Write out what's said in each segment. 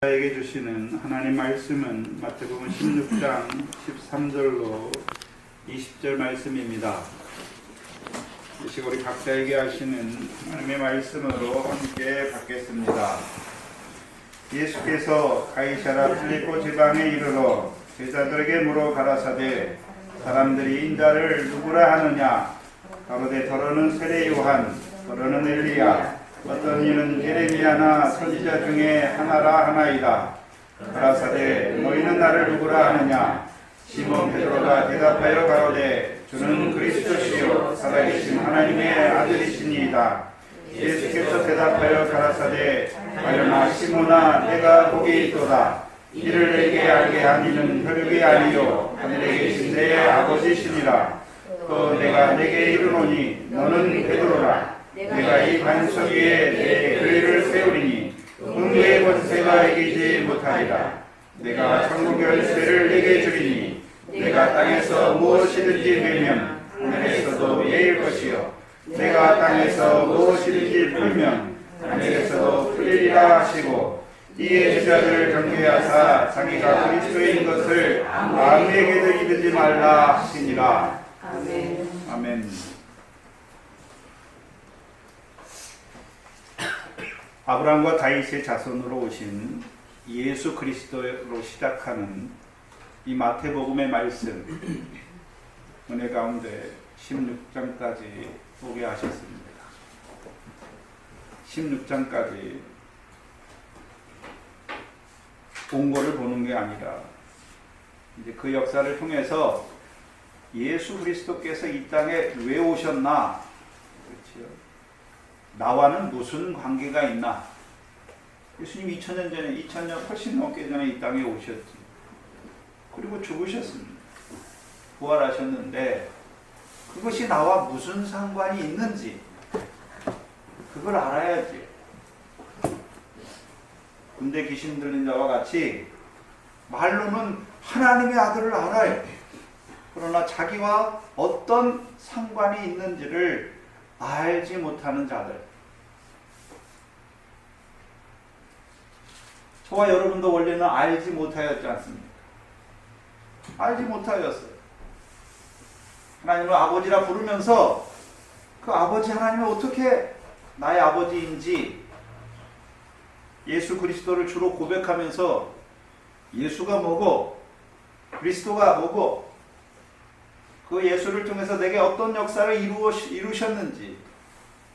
에게 주시는 하나님 말씀은 마태복음 16장 13절로 20절 말씀입니다. 이 시간 우리 각자에게 하시는 하나님의 말씀으로 함께 받겠습니다. 예수께서 가이사랴 필리포 지방에 이르러 제자들에게 물어 가라사대 사람들이 인자를 누구라 하느냐 가로되 더러는 세례 요한 더러는 엘리야 어떤 이는 예레미야나 선지자 중에 하나라 하나이다. 가라사대 너희는 나를 누구라 하느냐 시몬 베드로가 대답하여 가로되 주는 그리스도시요 살아계신 하나님의 아들이시니이다. 예수께서 대답하여 가라사대 하여나 시몬아 내가 복이 있도다. 이를 내게 알게 한 이는 혈육이 아니요 하늘에 계신 내 아버지시니라. 또 내가 내게 이르노니 너는 베드로라. 내가 이 반석 위에 내 교회를 세우리니 음부의 권세가 이기지 못하리라. 내가 천국 열쇠를 내게 주리니 내가 땅에서 무엇이든지 빌면 하늘에서도 예일 것이요 내가 땅에서 무엇이든지 풀면 하늘에서도 풀리리라 하시고 이에 제자들을 경계하사 자기가 그리스도인 것을 아무에게도 이르지 말라 하시니라. 아멘. 아멘. 아브라함과 다윗의 자손으로 오신 예수 그리스도로 시작하는 이 마태복음의 말씀 은혜 가운데 16장까지 보게 하셨습니다. 16장까지 온 거를 보는 게 아니라 이제 그 역사를 통해서 예수 그리스도께서 이 땅에 왜 오셨나, 그렇죠? 나와는 무슨 관계가 있나? 예수님 2000년 전에, 2000년 훨씬 넘게 전에 이 땅에 오셨지. 그리고 죽으셨습니다. 부활하셨는데 그것이 나와 무슨 상관이 있는지 그걸 알아야지. 군대 귀신 들린 자와 같이 말로는 하나님의 아들을 알아요. 그러나 자기와 어떤 상관이 있는지를 알지 못하는 자들. 저와 여러분도 원래는 알지 못하였지 않습니까? 알지 못하였어요. 하나님을 아버지라 부르면서 그 아버지 하나님이 어떻게 나의 아버지인지 예수 그리스도를 주로 고백하면서 예수가 뭐고 그리스도가 뭐고 그 예수를 통해서 내게 어떤 역사를 이루셨는지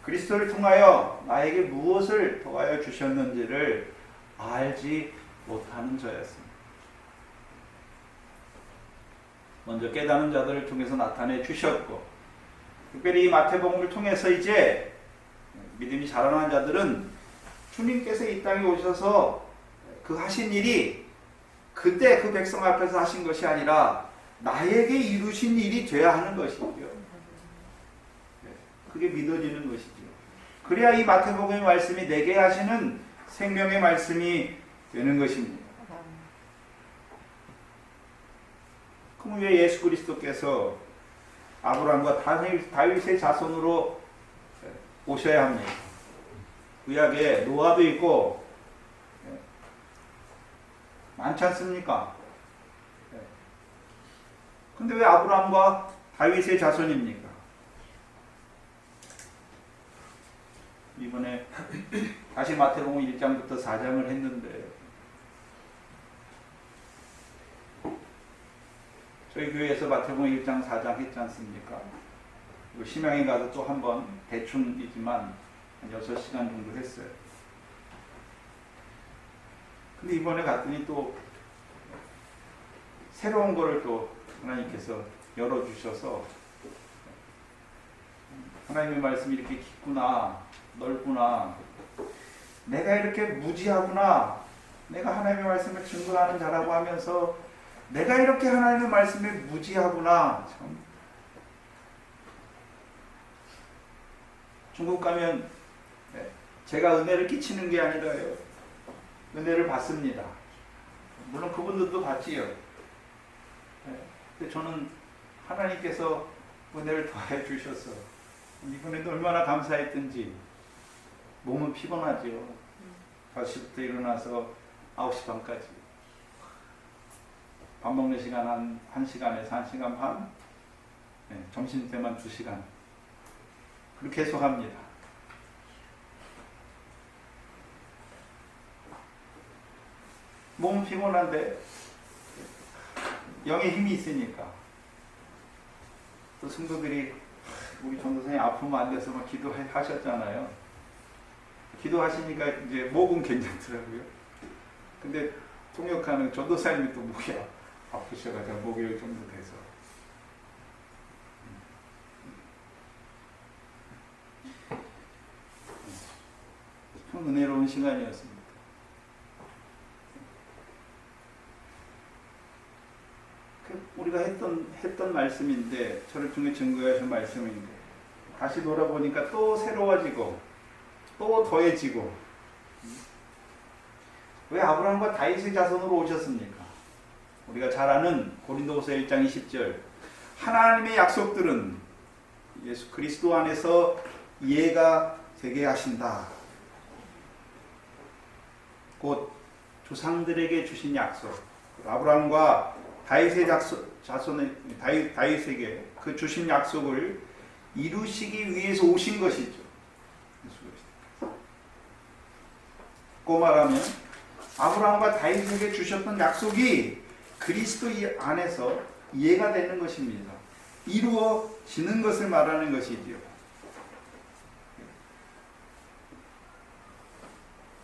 그리스도를 통하여 나에게 무엇을 더하여 주셨는지를 알지 못하는 자였습니다. 먼저 깨닫는 자들을 통해서 나타내 주셨고 특별히 이 마태복음을 통해서 이제 믿음이 자라나는 자들은 주님께서 이 땅에 오셔서 그 하신 일이 그때 그 백성 앞에서 하신 것이 아니라 나에게 이루신 일이 돼야 하는 것이죠. 그게 믿어지는 것이죠. 그래야 이 마태복음의 말씀이 내게 하시는 생명의 말씀이 되는 것입니다. 그럼 왜 예수 그리스도께서 아브라함과 다윗의 자손으로 오셔야 합니까? 구약에 노아도 있고 많지 않습니까? 근데 왜 아브라함과 다윗의 자손입니까? 이번에 다시 마태복음 1장부터 4장을 했는데 저희 교회에서 마태복음 1장 4장 했지 않습니까? 그리고 심양에 가서 또 한번 대충이지만 한 6시간 정도 했어요. 근데 이번에 갔더니 또 새로운 거를 또 하나님께서 열어주셔서 하나님의 말씀이 이렇게 깊구나, 넓구나, 내가 이렇게 무지하구나, 내가 하나님의 말씀을 증거하는 자라고 하면서 내가 이렇게 하나님의 말씀에 무지하구나. 참. 중국 가면 제가 은혜를 끼치는 게 아니라요, 은혜를 받습니다. 물론 그분들도 받지요. 근데 저는 하나님께서 은혜를 더해 주셔서 이번에도 얼마나 감사했든지 몸은 피곤하지요. 5시부터 일어나서 9시 반까지. 밥 먹는 시간 한 1시간에서 1시간 반, 점심 때만 2시간. 그렇게 계속 합니다. 몸은 피곤한데 영의 힘이 있으니까. 또 성도들이 우리 전도사님 아프면 안 돼서 막 기도하셨잖아요. 기도하시니까 이제 목은 괜찮더라고요. 근데 통역하는 전도사님이 또 목이 아프셔가지고 목요일 정도 돼서. 참 은혜로운 시간이었습니다. 우리가 했던 말씀인데, 저를 통해 증거하신 말씀인데, 다시 돌아보니까 또 새로워지고, 또 더해지고. 왜 아브라함과 다윗의 자손으로 오셨습니까? 우리가 잘 아는 고린도후서 1장 20절. 하나님의 약속들은 예수 그리스도 안에서 이해가 되게 하신다. 곧 조상들에게 주신 약속. 아브라함과 다윗의 다윗에게 그 주신 약속을 이루시기 위해서 오신 것이죠. 꼭 말하면 아브라함과 다윗에게 주셨던 약속이 그리스도 안에서 이해가 되는 것입니다. 이루어지는 것을 말하는 것이지요.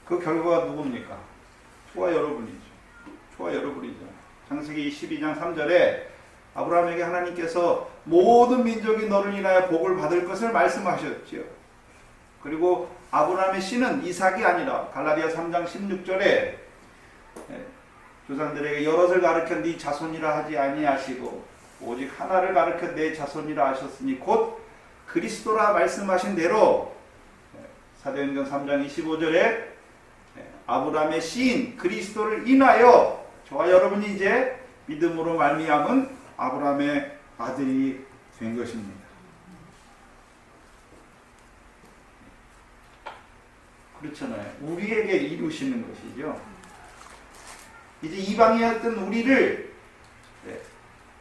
그 결과가 누굽니까? 저와 여러분이죠. 저와 여러분이죠. 창세기 12장 3절에 아브라함에게 하나님께서 모든 민족이 너를 인하여 복을 받을 것을 말씀하셨지요. 그리고 아브라함의 씨는 이삭이 아니라 갈라디아 3장 16절에 조상들에게 여럿을 가르쳐 네 자손이라 하지 아니하시고 오직 하나를 가르쳐 내 자손이라 하셨으니 곧 그리스도라 말씀하신 대로 사도행전 3장 25절에 아브라함의 씨인 그리스도를 인하여 저와 여러분이 이제 믿음으로 말미암은 아브라함의 아들이 된 것입니다. 그렇잖아요. 우리에게 이루시는 것이죠. 이제 이방이었던 우리를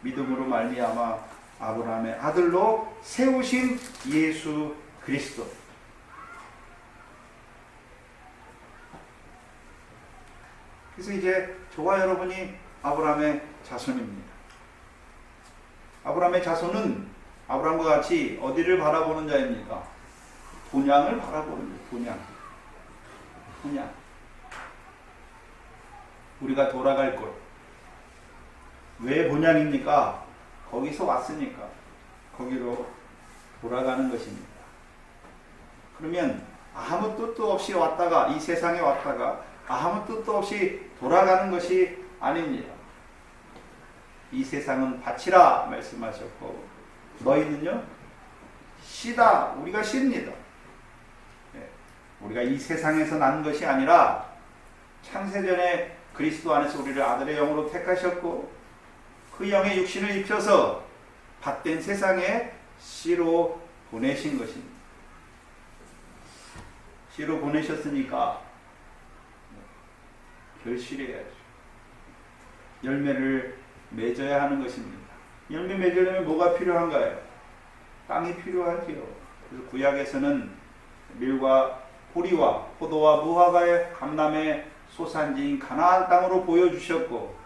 믿음으로 말미암아 아브라함의 아들로 세우신 예수 그리스도. 그래서 이제 저와 여러분이 아브라함의 자손입니다. 아브라함의 자손은 아브라함과 같이 어디를 바라보는 자입니까? 본향을 바라보는 자입니다. 본향. 우리가 돌아갈 곳. 왜 본향입니까? 거기서 왔으니까 거기로 돌아가는 것입니다. 그러면 아무 뜻도 없이 왔다가 이 세상에 왔다가 아무 뜻도 없이 돌아가는 것이 아닙니다. 이 세상은 밭이라 말씀하셨고 너희는요 씨다. 우리가 씨입니다. 우리가 이 세상에서 난 것이 아니라 창세전에 그리스도 안에서 우리를 아들의 영으로 택하셨고 그 영의 육신을 입혀서 밭된 세상에 씨로 보내신 것입니다. 씨로 보내셨으니까 결실해야죠. 열매를 맺어야 하는 것입니다. 열매 맺으려면 뭐가 필요한가요? 땅이 필요하지요. 그래서 구약에서는 밀과 보리와 포도와 무화과의 감람의 소산지인 가나안 땅으로 보여주셨고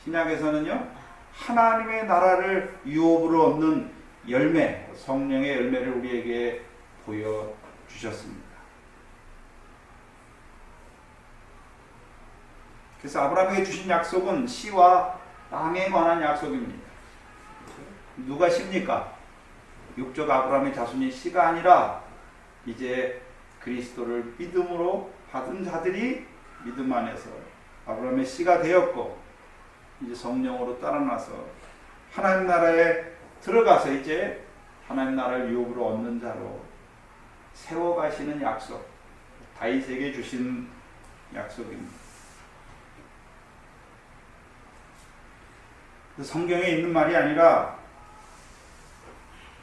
신약에서는요 하나님의 나라를 유업으로 얻는 열매, 성령의 열매를 우리에게 보여주셨습니다. 그래서 아브라함에게 주신 약속은 씨와 땅에 관한 약속입니다. 누가 씨입니까? 육적 아브라함의 자손이 씨가 아니라 이제 그리스도를 믿음으로 받은 자들이 믿음 안에서 아브라함의 씨가 되었고 이제 성령으로 따라나서 하나님 나라에 들어가서 이제 하나님 나라를 유업으로 얻는 자로 세워가시는 약속, 다윗에게 주신 약속입니다. 성경에 있는 말이 아니라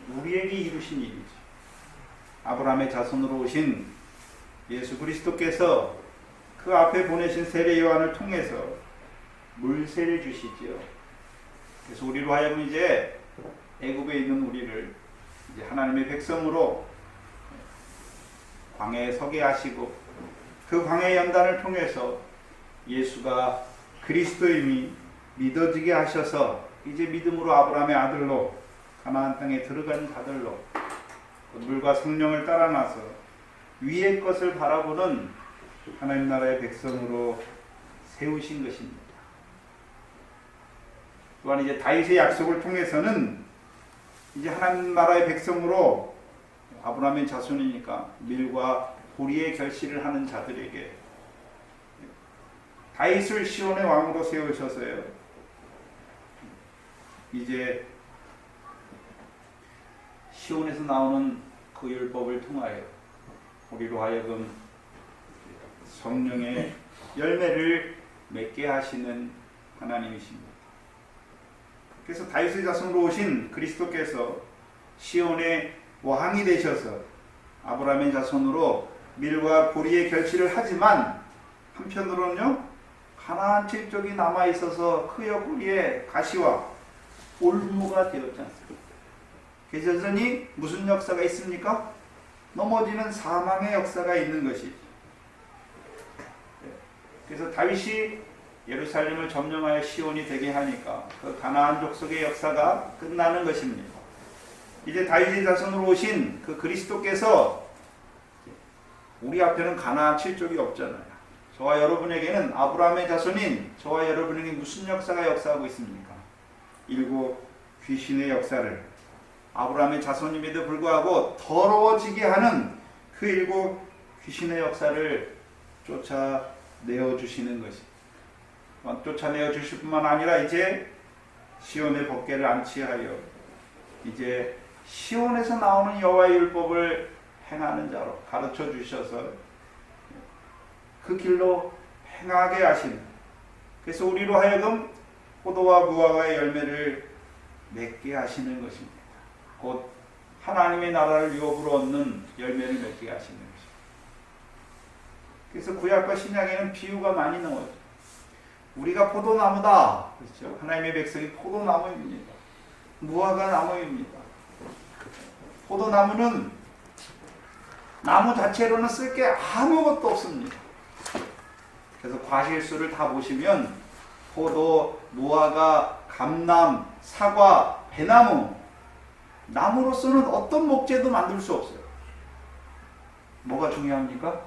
우리에게 이루신 일이죠. 아브라함의 자손으로 오신 예수 그리스도께서 그 앞에 보내신 세례 요한을 통해서 물세례 주시지요. 그래서 우리로 하여금 이제 애굽에 있는 우리를 이제 하나님의 백성으로 광야에 서게 하시고 그 광야의 연단을 통해서 예수가 그리스도임이 믿어지게 하셔서 이제 믿음으로 아브라함의 아들로 가나안 땅에 들어가는 자들로 물과 성령을 따라 나서 위의 것을 바라보는 하나님 나라의 백성으로 세우신 것입니다. 또한 이제 다윗의 약속을 통해서는 이제 하나님 나라의 백성으로 아브라함의 자손이니까 밀과 보리의 결실을 하는 자들에게 다윗을 시온의 왕으로 세우셔서요. 이제 시온에서 나오는 그 율법을 통하여 우리로 하여금 성령의 열매를 맺게 하시는 하나님이십니다. 그래서 다윗의 자손으로 오신 그리스도께서 시온의 왕이 되셔서 아브라함의 자손으로 밀과 보리의 결실을 하지만 한편으로는요 가나안 칠족이 남아 있어서 그 옆구리에 가시와 올무가 되었지 않습니까? 그래서 여전히 무슨 역사가 있습니까? 넘어지는 사망의 역사가 있는 것이죠. 그래서 다윗이 예루살렘을 점령하여 시온이 되게 하니까 그 가나안 족속의 역사가 끝나는 것입니다. 이제 다윗의 자손으로 오신 그 그리스도께서 우리 앞에는 가나안 칠족이 없잖아요. 저와 여러분에게는 아브라함의 자손인 저와 여러분에게 무슨 역사가 역사하고 있습니까? 일곱 귀신의 역사를 아브라함의 자손임에도 불구하고 더러워지게 하는 그 일곱 귀신의 역사를 쫓아내어 주시는 것입니다. 쫓아내어 주실 뿐만 아니라 이제 시온의 법궤를 안치하여 이제 시온에서 나오는 여호와의 율법을 행하는 자로 가르쳐 주셔서 그 길로 행하게 하시는, 그래서 우리로 하여금 포도와 무화과의 열매를 맺게 하시는 것입니다. 곧 하나님의 나라를 유업으로 얻는 열매를 맺게 하시는 것입니다. 그래서 구약과 신약에는 비유가 많이 나오죠. 우리가 포도나무다. 그렇죠? 하나님의 백성이 포도나무입니다. 무화과 나무입니다. 포도나무는 나무 자체로는 쓸 게 아무것도 없습니다. 그래서 과실수를 다 보시면 포도, 무화과, 감람, 사과, 배나무, 나무로서는 어떤 목재도 만들 수 없어요. 뭐가 중요합니까?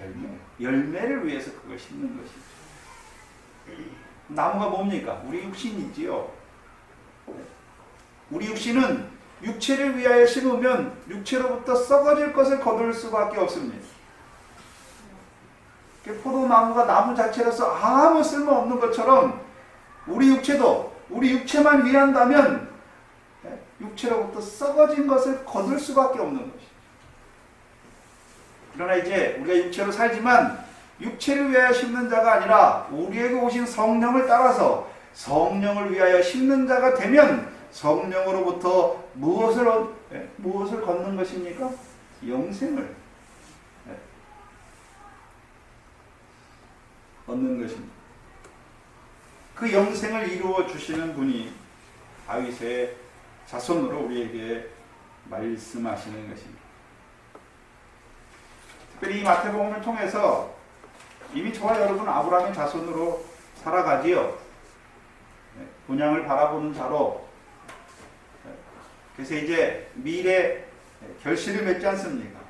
열매. 열매를 위해서 그걸 심는 것이죠. 나무가 뭡니까? 우리 육신이지요. 우리 육신은 육체를 위하여 심으면 육체로부터 썩어질 것을 거둘 수밖에 없습니다. 포도나무가 나무 자체로서 아무 쓸모없는 것처럼 우리 육체도 우리 육체만 위한다면 육체로부터 썩어진 것을 거둘 수밖에 없는 것이죠. 그러나 이제 우리가 육체로 살지만 육체를 위하여 심는 자가 아니라 우리에게 오신 성령을 따라서 성령을 위하여 심는 자가 되면 성령으로부터 무엇을 걷는 것입니까? 영생을 얻는 것입니다. 그 영생을 이루어 주시는 분이 다윗의 자손으로 우리에게 말씀하시는 것입니다. 특별히 이 마태복음을 통해서 이미 저와 여러분 아브라함의 자손으로 살아가지요. 본향을 바라보는 자로. 그래서 이제 미래 결실을 맺지 않습니까?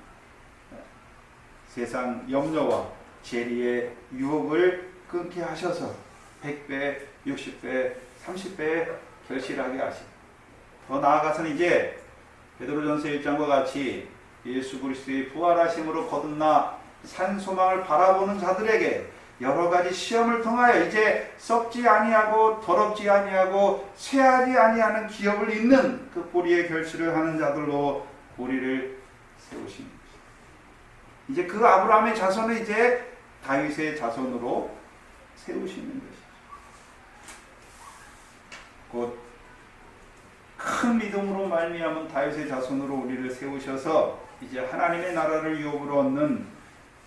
세상 염려와 재리의 유혹을 끊게 하셔서 100배, 60배, 30배 결실하게 하시고, 더 나아가서는 이제 베드로전서 1장과 같이 예수 그리스도의 부활하심으로 거듭나 산 소망을 바라보는 자들에게 여러 가지 시험을 통하여 이제 썩지 아니하고 더럽지 아니하고 쇠하지 아니하는 기업을 잇는 그 보리의 결실을 하는 자들로 우리를 세우십니다. 이제 그 아브라함의 자손을 이제 다윗의 자손으로 세우시는 것이죠. 곧 큰 믿음으로 말미암은 다윗의 자손으로 우리를 세우셔서 이제 하나님의 나라를 유업으로 얻는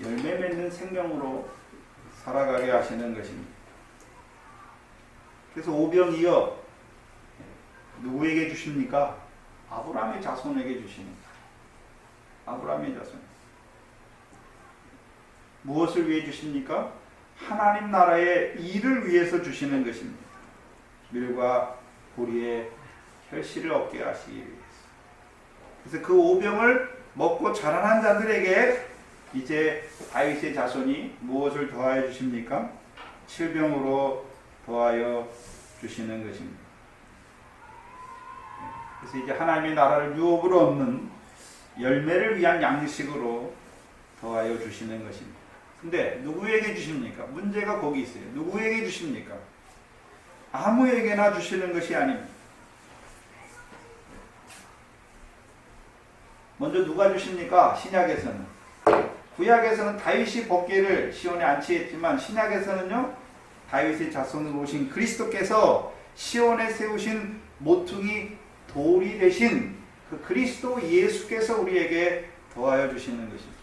열매 맺는 생명으로 살아가게 하시는 것입니다. 그래서 오병이어 누구에게 주십니까? 아브라함의 자손에게 주십니다. 아브라함의 자손. 무엇을 위해 주십니까? 하나님 나라의 일을 위해서 주시는 것입니다. 밀과 보리의 혈실을 얻게 하시기 위해서. 그래서 그 오병을 먹고 자라난 자들에게 이제 다윗의 자손이 무엇을 더하여 주십니까? 칠병으로 더하여 주시는 것입니다. 그래서 이제 하나님의 나라를 유업으로 얻는 열매를 위한 양식으로 더하여 주시는 것입니다. 근데 누구에게 주십니까? 문제가 거기 있어요. 누구에게 주십니까? 아무에게나 주시는 것이 아닙니다. 먼저 누가 주십니까? 신약에서는. 구약에서는 다윗이 법궤를 시온에 안치했지만 신약에서는요, 다윗의 자손으로 오신 그리스도께서 시온에 세우신 모퉁이 돌이 되신 그 그리스도 예수께서 우리에게 더하여 주시는 것입니다.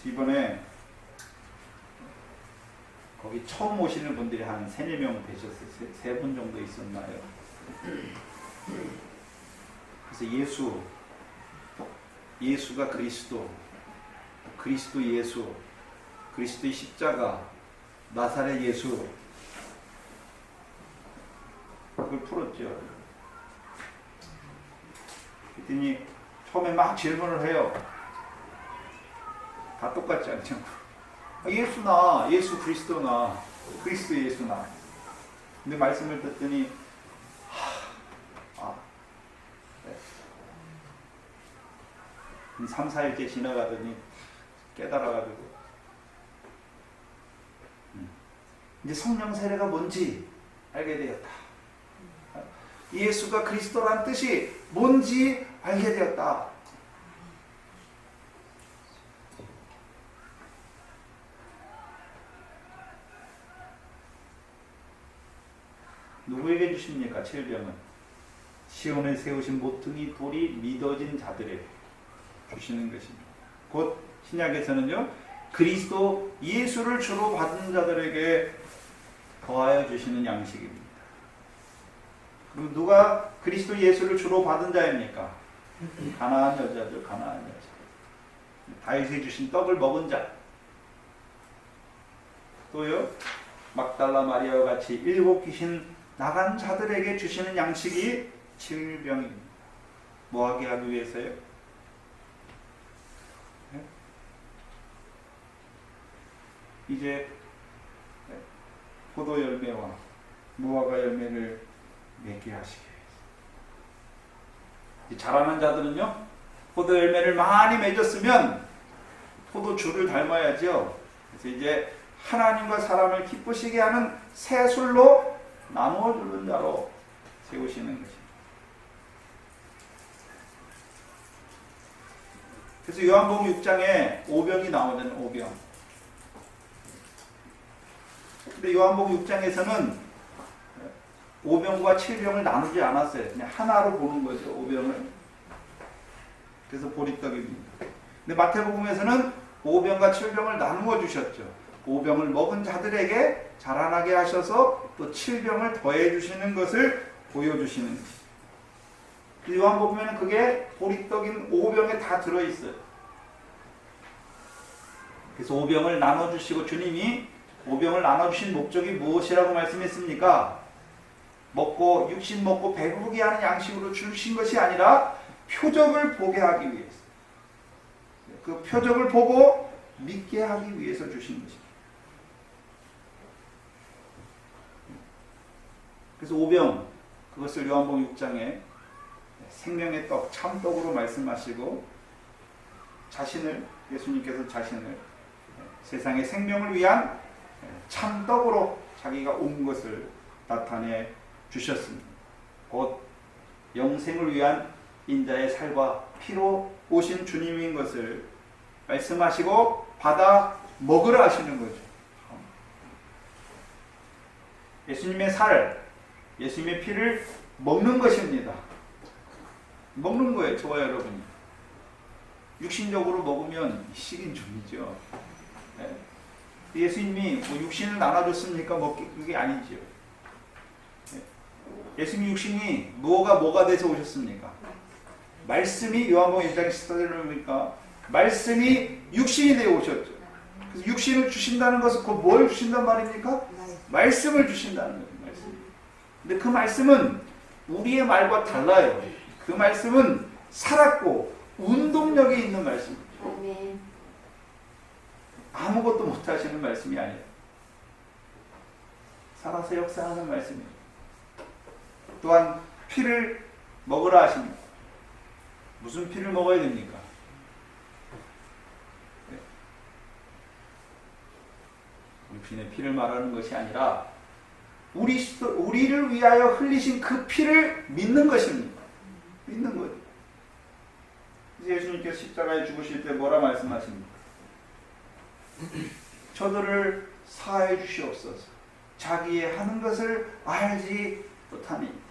이번에 거기 처음 오시는 분들이 한 3-4명 되셨어요. 3분 정도 있었나요? 그래서 예수가 그리스도, 그리스도 예수, 그리스도의 십자가, 나사렛 예수, 그걸 풀었죠. 그랬더니 처음에 막 질문을 해요. 다 똑같지 않죠? 예수나, 예수 그리스도나, 그리스도 예수나. 근데 말씀을 듣더니, 네. 3-4일째 지나가더니 깨달아가지고, 이제 성령 세례가 뭔지 알게 되었다. 예수가 그리스도란 뜻이 뭔지 알게 되었다. 누구에게 주십니까? 칠병은 시온에 세우신 모퉁이 돌이 믿어진 자들에게 주시는 것입니다. 곧 신약에서는요, 그리스도 예수를 주로 받은 자들에게 더하여 주시는 양식입니다. 그리고 누가 그리스도 예수를 주로 받은 자입니까? 가나안 여자죠. 가나안 여자. 다윗이 주신 떡을 먹은 자. 또요, 막달라 마리아와 같이 7 귀신 나간 자들에게 주시는 양식이 칠병입니다. 뭐하게 하기 위해서요? 네? 이제 포도 열매와 무화과 열매를 맺게 하시기 위해서. 자라는 자들은요, 포도 열매를 많이 맺었으면 포도주를 닮아야죠. 그래서 이제 하나님과 사람을 기쁘시게 하는 새술로 나누어 주는 자로 세우시는 것입니다. 그래서 요한복음 6장에 오병이 나오는 오병. 근데 요한복음 6장에서는 오병과 칠병을 나누지 않았어요. 그냥 하나로 보는 거죠, 오병을. 그래서 보리떡입니다. 근데 마태복음에서는 오병과 칠병을 나누어 주셨죠. 오병을 먹은 자들에게 자라나게 하셔서 또 칠병을 더해 주시는 것을 보여주시는 것이죠. 요한복음에는 그게 보리떡인 오병에 다 들어있어요. 그래서 오병을 나눠주시고, 주님이 오병을 나눠주신 목적이 무엇이라고 말씀했습니까? 육신 먹고 배부르게 하는 양식으로 주신 것이 아니라 표적을 보게 하기 위해서, 그 표적을 보고 믿게 하기 위해서 주신 것입니다. 그래서 오병, 그것을 요한복음 6장에 생명의 떡, 참떡으로 말씀하시고, 예수님께서 자신을 세상의 생명을 위한 참떡으로 자기가 온 것을 나타내 주셨습니다. 곧 영생을 위한 인자의 살과 피로 오신 주님인 것을 말씀하시고 받아 먹으라 하시는 거죠. 예수님의 살, 예수님의 피를 먹는 것입니다. 먹는 거예요, 저와 여러분이. 육신적으로 먹으면 식인종이죠. 네. 예수님이 뭐 육신을 나눠줬습니까? 그게 아니죠. 네. 예수님 육신이 뭐가 돼서 오셨습니까? 말씀이 요한복음 1장 14절입니까? 말씀이 육신이 되어 오셨죠. 그래서 육신을 주신다는 것은 뭘 주신단 말입니까? 말씀을 주신다는 거예요. 말씀. 근데 그 말씀은 우리의 말과 달라요. 그 말씀은 살았고 운동력이 있는 말씀이죠. 아무것도 못하시는 말씀이 아니에요. 살아서 역사하는 말씀이에요. 또한 피를 먹으라 하십니다. 무슨 피를 먹어야 됩니까? 육신의 피를 말하는 것이 아니라 우리를 위하여 흘리신 그 피를 믿는 것입니다. 믿는 거죠. 예수님께서 십자가에 죽으실 때 뭐라 말씀하십니까? 저들을 사하여 주시옵소서. 자기의 하는 것을 알지 못함이니라.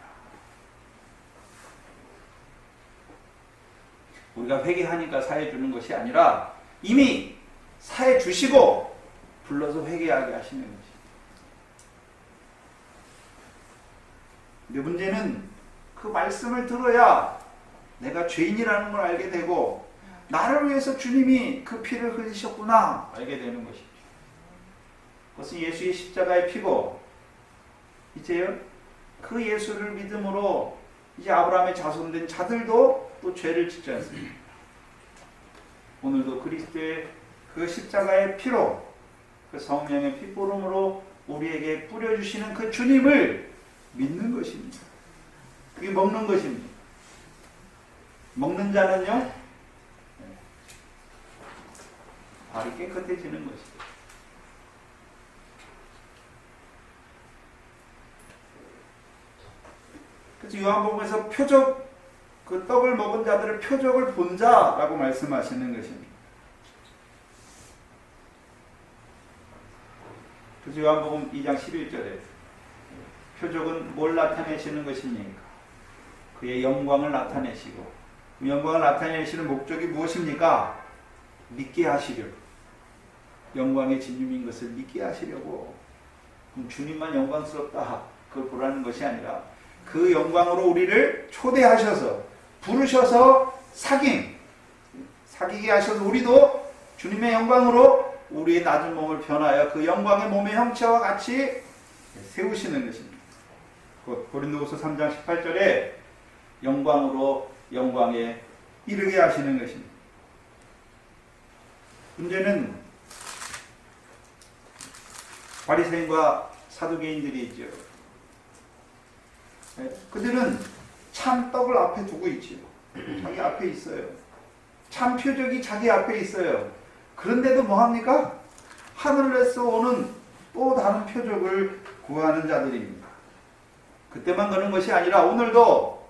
우리가 회개하니까 사해 주는 것이 아니라 이미 사해 주시고 불러서 회개하게 하시는 것입니다. 근데 문제는 그 말씀을 들어야 내가 죄인이라는 걸 알게 되고 나를 위해서 주님이 그 피를 흘리셨구나 알게 되는 것이죠. 그것은 예수의 십자가의 피고 이제요 그 예수를 믿음으로 이제 아브라함의 자손된 자들도 또 죄를 짓지 않습니다. 오늘도 그리스도의 그 십자가의 피로 그 성령의 핏부름으로 우리에게 뿌려주시는 그 주님을 믿는 것입니다. 그게 먹는 것입니다. 먹는 자는요 발이 깨끗해지는 것이죠. 그래서 요한복음에서 그 떡을 먹은 자들을 표적을 본 자라고 말씀하시는 것입니다. 그래서 요한복음 2장 11절에 표적은 뭘 나타내시는 것입니까? 그의 영광을 나타내시고 그 영광을 나타내시는 목적이 무엇입니까? 믿게 하시려고. 영광의 진유인 것을 믿게 하시려고. 그럼 주님만 영광스럽다 그걸 보라는 것이 아니라 그 영광으로 우리를 초대하셔서 부르셔서 사귀게 하셔서 우리도 주님의 영광으로 우리의 낮은 몸을 변하여 그 영광의 몸의 형체와 같이 세우시는 것입니다. 고린도후서 3장 18절에 영광으로 영광에 이르게 하시는 것입니다. 문제는 바리새인과 사두개인들이 있죠. 그들은 참 떡을 앞에 두고 있지요. 자기 앞에 있어요. 참 표적이 자기 앞에 있어요. 그런데도 뭐합니까? 하늘에서 오는 또 다른 표적을 구하는 자들입니다. 그때만 그런 것이 아니라 오늘도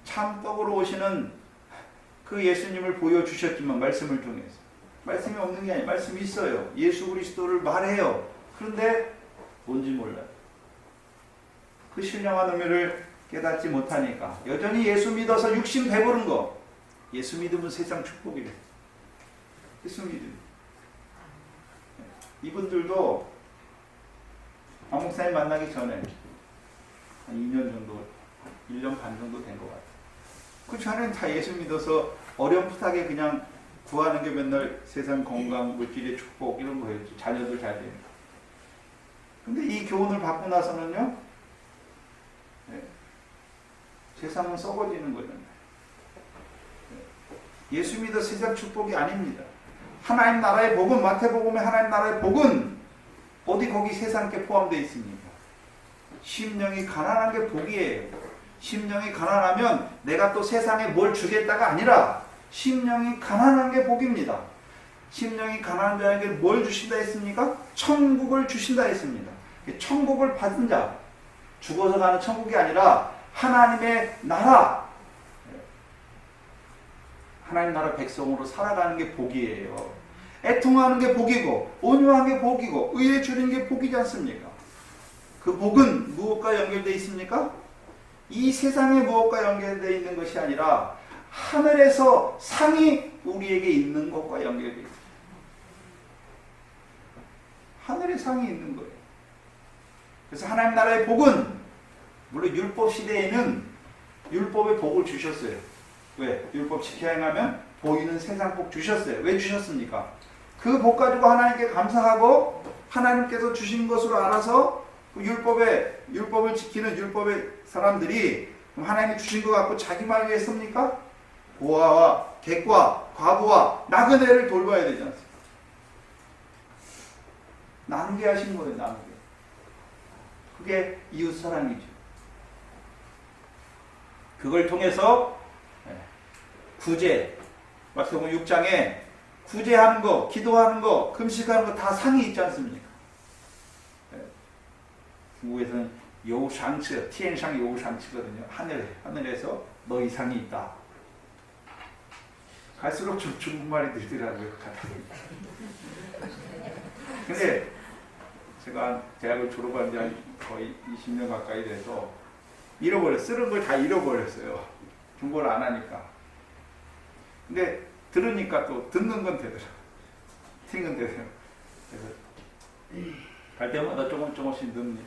참 떡으로 오시는 그 예수님을 보여주셨지만 말씀을 통해서 말씀이 없는 게 아니에요. 말씀이 있어요. 예수 그리스도를 말해요. 그런데 뭔지 몰라요. 그 신령한 의미를 깨닫지 못하니까 여전히 예수 믿어서 육신 배부른 거. 예수 믿으면 세상 축복이래. 예수 믿음. 이분들도 안 목사님 만나기 전에 한 2년 정도, 1년 반 정도 된 것 같아요. 그 전에는 다 예수 믿어서 어렴풋하게 그냥 구하는 게 맨날 세상 건강, 물질의 축복 이런 거였죠. 자녀들 잘 되는 거. 근데 이 교훈을 받고 나서는요, 세상은 썩어지는 거잖아요. 예수 믿어 세상 축복이 아닙니다. 하나님 나라의 복은, 마태복음의 하나님 나라의 복은 어디 거기 세상 게 포함되어 있습니까? 심령이 가난한 게 복이에요. 심령이 가난하면 내가 또 세상에 뭘 주겠다가 아니라 심령이 가난한 게 복입니다. 심령이 가난한 자에게 뭘 주신다 했습니까? 천국을 주신다 했습니다. 천국을 받은 자, 죽어서 가는 천국이 아니라 하나님의 나라, 하나님 나라 백성으로 살아가는 게 복이에요. 애통하는 게 복이고 온유한 게 복이고 의에 주는 게 복이지 않습니까? 그 복은 무엇과 연결되어 있습니까? 이 세상의 무엇과 연결되어 있는 것이 아니라 하늘에서 상이 우리에게 있는 것과 연결되어 있어요. 하늘에 상이 있는 거예요. 그래서 하나님 나라의 복은, 물론 율법 시대에는 율법의 복을 주셨어요. 왜? 율법 지켜 행하면 보이는 세상 복 주셨어요. 왜 주셨습니까? 그 복 가지고 하나님께 감사하고 하나님께서 주신 것으로 알아서 그 율법을 지키는 율법의 사람들이 하나님이 주신 것 갖고 자기만 위해 씁니까? 고아와 객과 과부와 나그네를 돌봐야 되지 않습니까? 나누게 하신 거예요. 나누게. 그게 이웃사랑이죠. 그걸 통해서 구제, 마태복음 6장에 구제하는 거, 기도하는 거, 금식하는 거 다 상이 있지 않습니까? 중국에서는 요상츠, 티엔상 요상츠거든요. 하늘에서 너희 상이 있다. 갈수록 좀 중국말이 늘더라고요. 근데 제가 대학을 졸업한 지 거의 20년 가까이 돼서 쓰는 걸 다 잃어버렸어요. 중국어를 안 하니까. 근데 들으니까 또 듣는 건 되더라고요.听은 되더라고요. 그래서 갈 때마다 조금씩 넣습니다.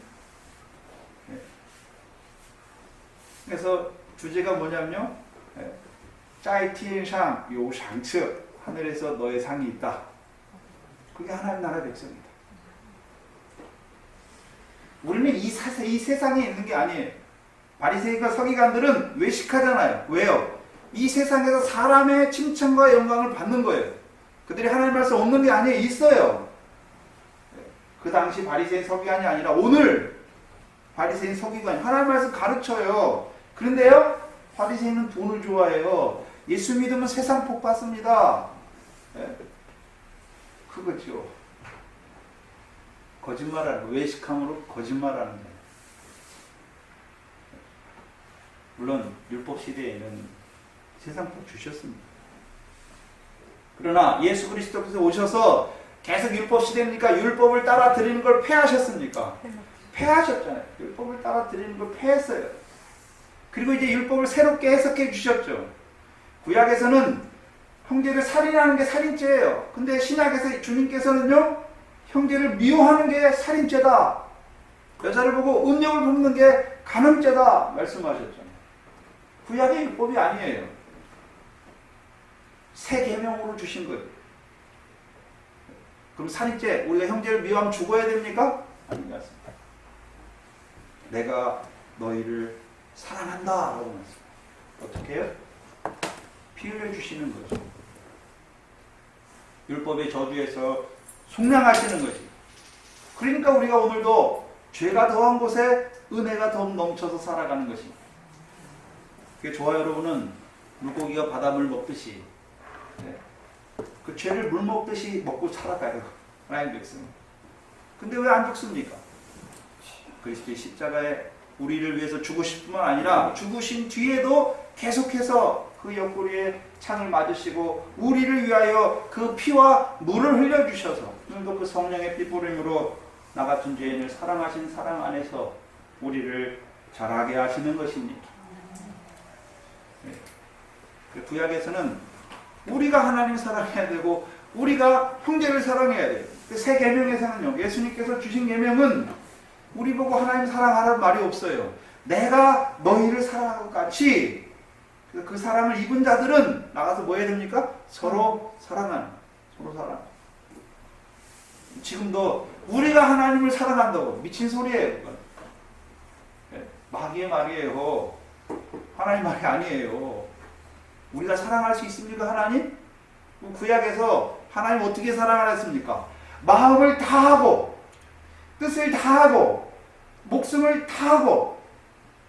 그래서 주제가 뭐냐면요. 在天上有赏赐, 하늘에서 너의 상이 있다. 그게 하나님 나라 백성이다. 우리는 이 세상에 있는 게 아니에요. 바리새인과 서기관들은 외식하잖아요. 왜요? 이 세상에서 사람의 칭찬과 영광을 받는 거예요. 그들이 하나님 말씀 없는 게 아니에요. 있어요. 그 당시 바리새인 서기관이 아니라 오늘 바리새인 서기관이 하나님 말씀 가르쳐요. 그런데요, 바리새인은 돈을 좋아해요. 예수 믿으면 세상 복 받습니다. 그거죠. 거짓말하는 거, 외식함으로 거짓말하는 거예요. 물론 율법 시대에는 세상 복 주셨습니다. 그러나 예수 그리스도께서 오셔서 계속 율법 시대입니까? 율법을 따라 드리는 걸 폐하셨습니까? 폐하셨잖아요. 율법을 따라 드리는 걸 폐했어요. 그리고 이제 율법을 새롭게 해석해 주셨죠. 구약에서는 형제를 살인하는 게 살인죄예요. 근데 신약에서 주님께서는요, 형제를 미워하는 게 살인죄다. 여자를 보고 음욕을 품는 게 간음죄다 말씀하셨잖아요. 구약의 율법이 아니에요. 새 계명으로 주신 거예요. 그럼 살인죄, 우리가 형제를 미워하면 죽어야 됩니까? 아닌 것 같습니다. 내가 너희를 사랑한다 라고 말씀. 어떻게 해요? 피 흘려 주시는 거죠. 율법의 저주에서 속량하시는 거지. 그러니까 우리가 오늘도 죄가 더한 곳에 은혜가 더 넘쳐서 살아가는 것입니다. 그게 저와 여러분은 물고기가 바닷물 먹듯이, 그 죄를 물 먹듯이 먹고 살아가요. 하나님 백성. 근데 왜 안 죽습니까? 그리스도의 십자가에 우리를 위해서 죽으실 뿐만 아니라 죽으신 뒤에도 계속해서 그 옆구리에 창을 맞으시고 우리를 위하여 그 피와 물을 흘려주셔서 오늘도 그 성령의 피 뿌림으로 나 같은 죄인을 사랑하신 사랑 안에서 우리를 자라게 하시는 것입니다. 구약에서는 우리가 하나님 사랑해야 되고 우리가 형제를 사랑해야 돼요. 새 계명에서는요, 예수님께서 주신 계명은 우리 보고 하나님 사랑하라는 말이 없어요. 내가 너희를 사랑한 것 같이 그 사랑을 입은 자들은 나가서 뭐 해야 됩니까? 서로 사랑하는, 서로 사랑. 지금도 우리가 하나님을 사랑한다고 미친 소리예요. 그건. 마귀의 말이에요. 하나님 말이 아니에요. 우리가 사랑할 수 있습니까, 하나님? 구약에서 하나님 어떻게 사랑하셨습니까? 마음을 다하고 뜻을 다하고 목숨을 다하고.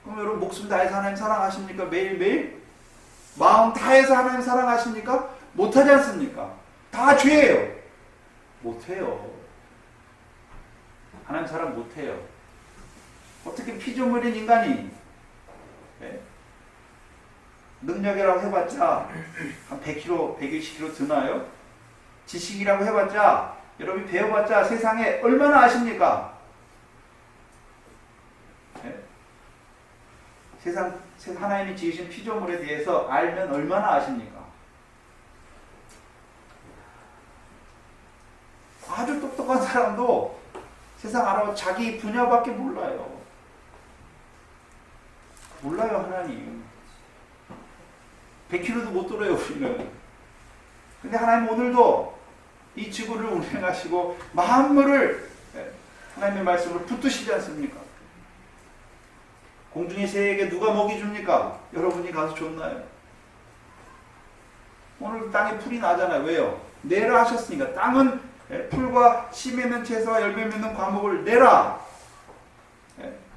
그럼 여러분 목숨 다해서 하나님 사랑하십니까? 매일매일? 마음 다해서 하나님 사랑하십니까? 못하지 않습니까? 다 죄예요. 못해요. 하나님 사랑 못해요. 어떻게 피조물인 인간이 능력이라고 해봤자 한 100kg, 120kg 드나요? 지식이라고 해봤자 여러분이 배워봤자 세상에 얼마나 아십니까? 하나님이 지으신 피조물에 대해서 알면 얼마나 아십니까? 아주 똑똑한 사람도 세상 알아봐 자기 분야밖에 몰라요. 몰라요, 하나님. 100km도 못 돌아요, 우리는. 근데 하나님 오늘도 이 지구를 운행하시고 만물을 하나님의 말씀으로 붙드시지 않습니까? 공중의 새에게 누가 먹이 줍니까? 여러분이 가서 줬나요? 오늘 땅에 풀이 나잖아요. 왜요? 내라 하셨으니까. 땅은 풀과 씨 맺는 채소와 열매 맺는 과목을 내라.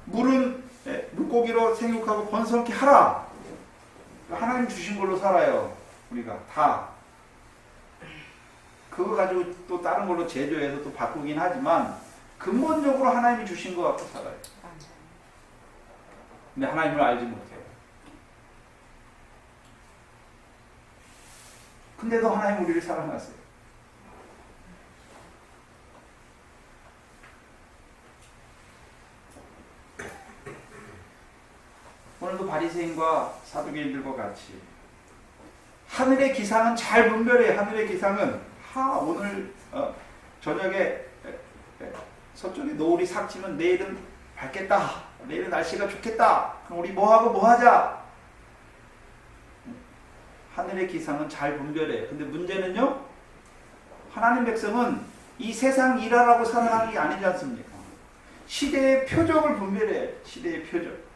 물은 물고기로 생육하고 번성케 하라. 하나님 주신 걸로 살아요. 우리가 다. 그거 가지고 또 다른 걸로 제조해서 또 바꾸긴 하지만 근본적으로 하나님이 주신 것 갖고 살아요. 근데 하나님을 알지 못해요. 근데도 하나님 우리를 사랑하세요. 오늘도 바리새인과 사두개인들과 같이 하늘의 기상은 잘 분별해. 하늘의 기상은 오늘 저녁에 서쪽에 노을이 싹 지면 내일은 밝겠다. 내일은 날씨가 좋겠다. 그럼 우리 뭐하고 뭐하자. 하늘의 기상은 잘 분별해. 근데 문제는요, 하나님 백성은 이 세상 일하라고 살아가는 게 아니지 않습니까? 시대의 표적을 분별해. 시대의 표적.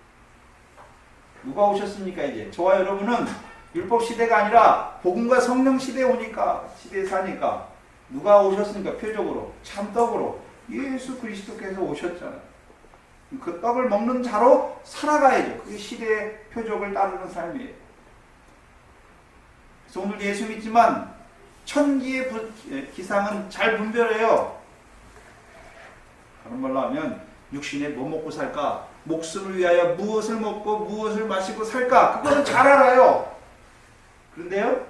누가 오셨습니까? 이제 저와 여러분은 율법 시대가 아니라 복음과 성령 시대에 오니까, 시대에 사니까 누가 오셨습니까? 표적으로, 참떡으로 예수 그리스도께서 오셨잖아요. 그 떡을 먹는 자로 살아가야죠. 그게 시대의 표적을 따르는 삶이에요. 그래서 오늘 예수 믿지만 천기의 기상은 잘 분별해요. 다른 말로 하면 육신에 뭐 먹고 살까? 목숨을 위하여 무엇을 먹고 무엇을 마시고 살까? 그거는 잘 알아요. 그런데요,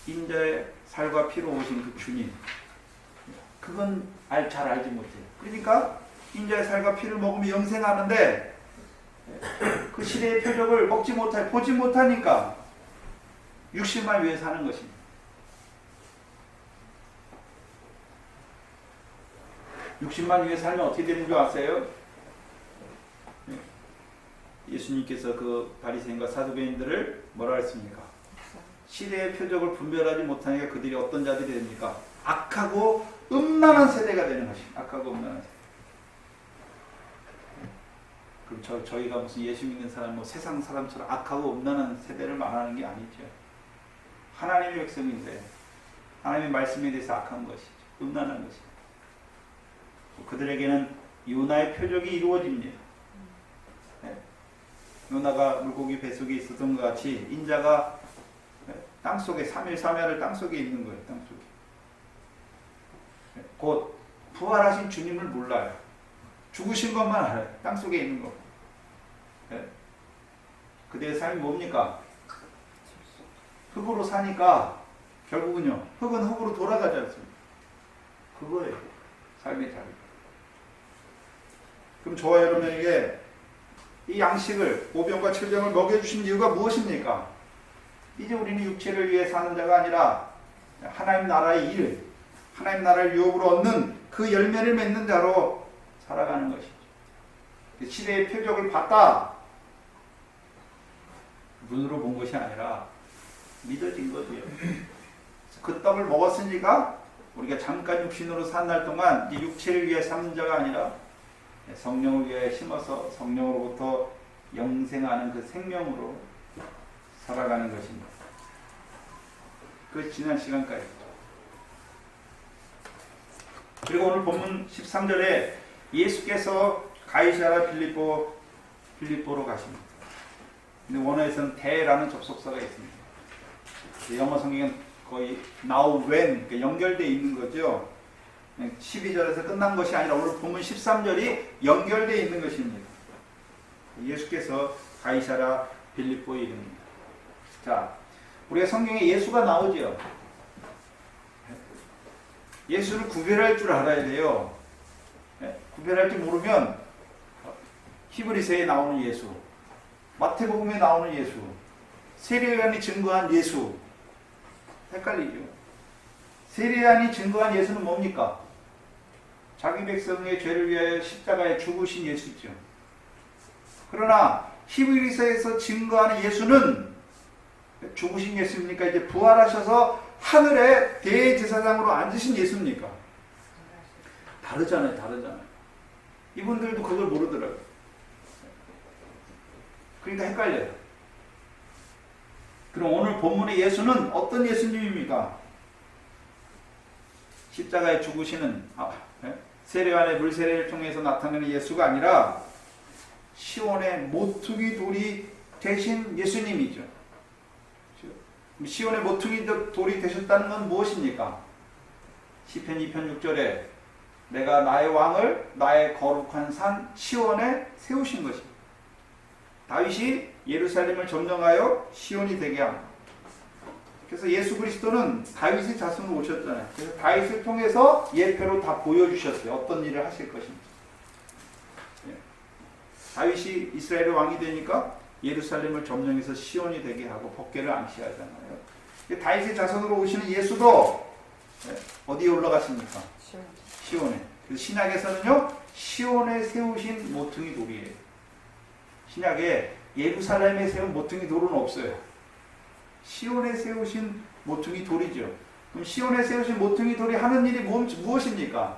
인자의 살과 피로 오신 그 주님, 그건 잘 알지 못해요. 그러니까 인자의 살과 피를 먹으면 영생하는데 그 시대의 표적을 보지 못하니까 육신만 위해 사는 것입니다. 육신만 위해 살면 어떻게 되는 줄 아세요? 예수님께서 그 바리새인과 사두개인들을 뭐라 했습니까? 시대의 표적을 분별하지 못하니까 그들이 어떤 자들이 됩니까? 악하고 음란한 세대가 되는 것입니다. 악하고 음란한 세대. 그럼 저희가 무슨 예수 믿는 사람, 뭐 세상 사람처럼 악하고 음란한 세대를 말하는 게 아니죠. 하나님의 백성인데 하나님의 말씀에 대해서 악한 것이죠. 음란한 것이죠. 그들에게는 요나의 표적이 이루어집니다. 요나가 물고기 뱃속에 있었던 것 같이 인자가 땅속에 3일 3야를 땅속에 있는 거예요. 땅속에. 곧 부활하신 주님을 몰라요. 죽으신 것만 알아요. 땅속에 있는 거. 그대의 삶이 뭡니까? 흙으로 사니까 결국은요, 흙은 흙으로 돌아가지 않습니까? 그거예요. 삶의 자리. 그럼 저와 여러분에게 이 양식을, 오병과 칠병을 먹여주신 이유가 무엇입니까? 이제 우리는 육체를 위해 사는 자가 아니라 하나님 나라의 일, 하나님 나라를 유업으로 얻는 그 열매를 맺는 자로 살아가는 것이죠. 시대의 표적을 봤다. 눈으로 본 것이 아니라 믿어진 거지요. 그 떡을 먹었으니까 우리가 잠깐 육신으로 산 날 동안 이제 육체를 위해 사는 자가 아니라 성령을 위해 심어서 성령으로부터 영생하는 그 생명으로 살아가는 것입니다. 그 지난 시간까지. 그리고 오늘 본문 13절에 예수께서 가이사랴 빌립보로 가십니다. 근데 원어에서는 대라는 접속사가 있습니다. 영어 성경은 거의 now when 연결되어 있는 거죠. 12절에서 끝난 것이 아니라 오늘 본문 13절이 연결되어 있는 것입니다. 예수께서 가이사랴 빌립보에 이릅니다. 자, 우리가 성경에 예수가 나오죠. 예수를 구별할 줄 알아야 돼요. 구별할 줄 모르면 히브리서에 나오는 예수, 마태복음에 나오는 예수, 세례요한이 증거한 예수. 헷갈리죠. 세례요한이 증거한 예수는 뭡니까? 자기 백성의 죄를 위하여 십자가에 죽으신 예수죠. 그러나 히브리서에서 증거하는 예수는 죽으신 예수입니까? 이제 부활하셔서 하늘에 대제사장으로 앉으신 예수입니까? 다르잖아요. 이분들도 그걸 모르더라고요. 그러니까 헷갈려요. 그럼 오늘 본문의 예수는 어떤 예수님입니까? 십자가에 죽으시는 세례요한의 물세례를 통해서 나타나는 예수가 아니라 시온의 모퉁이 돌이 되신 예수님이죠. 시온의 모퉁이 돌이 되셨다는 건 무엇입니까? 시편 2편 6절에 내가 나의 왕을 나의 거룩한 산 시온에 세우신 것입니다. 다윗이 예루살렘을 점령하여 시온이 되게 합니다. 그래서 예수 그리스도는 다윗의 자손으로 오셨잖아요. 그래서 다윗을 통해서 예표로 다 보여주셨어요. 어떤 일을 하실 것인지. 다윗이 이스라엘의 왕이 되니까 예루살렘을 점령해서 시온이 되게 하고 법궤를 안치하잖아요. 다윗의 자손으로 오시는 예수도 어디에 올라갔습니까? 시온에. 그래서 신약에서는요, 시온에 세우신 모퉁이 돌이에요. 신약에 예루살렘에 세운 모퉁이 돌은 없어요. 시온에 세우신 모퉁이 돌이죠. 그럼 시온에 세우신 모퉁이 돌이 하는 일이 무엇입니까?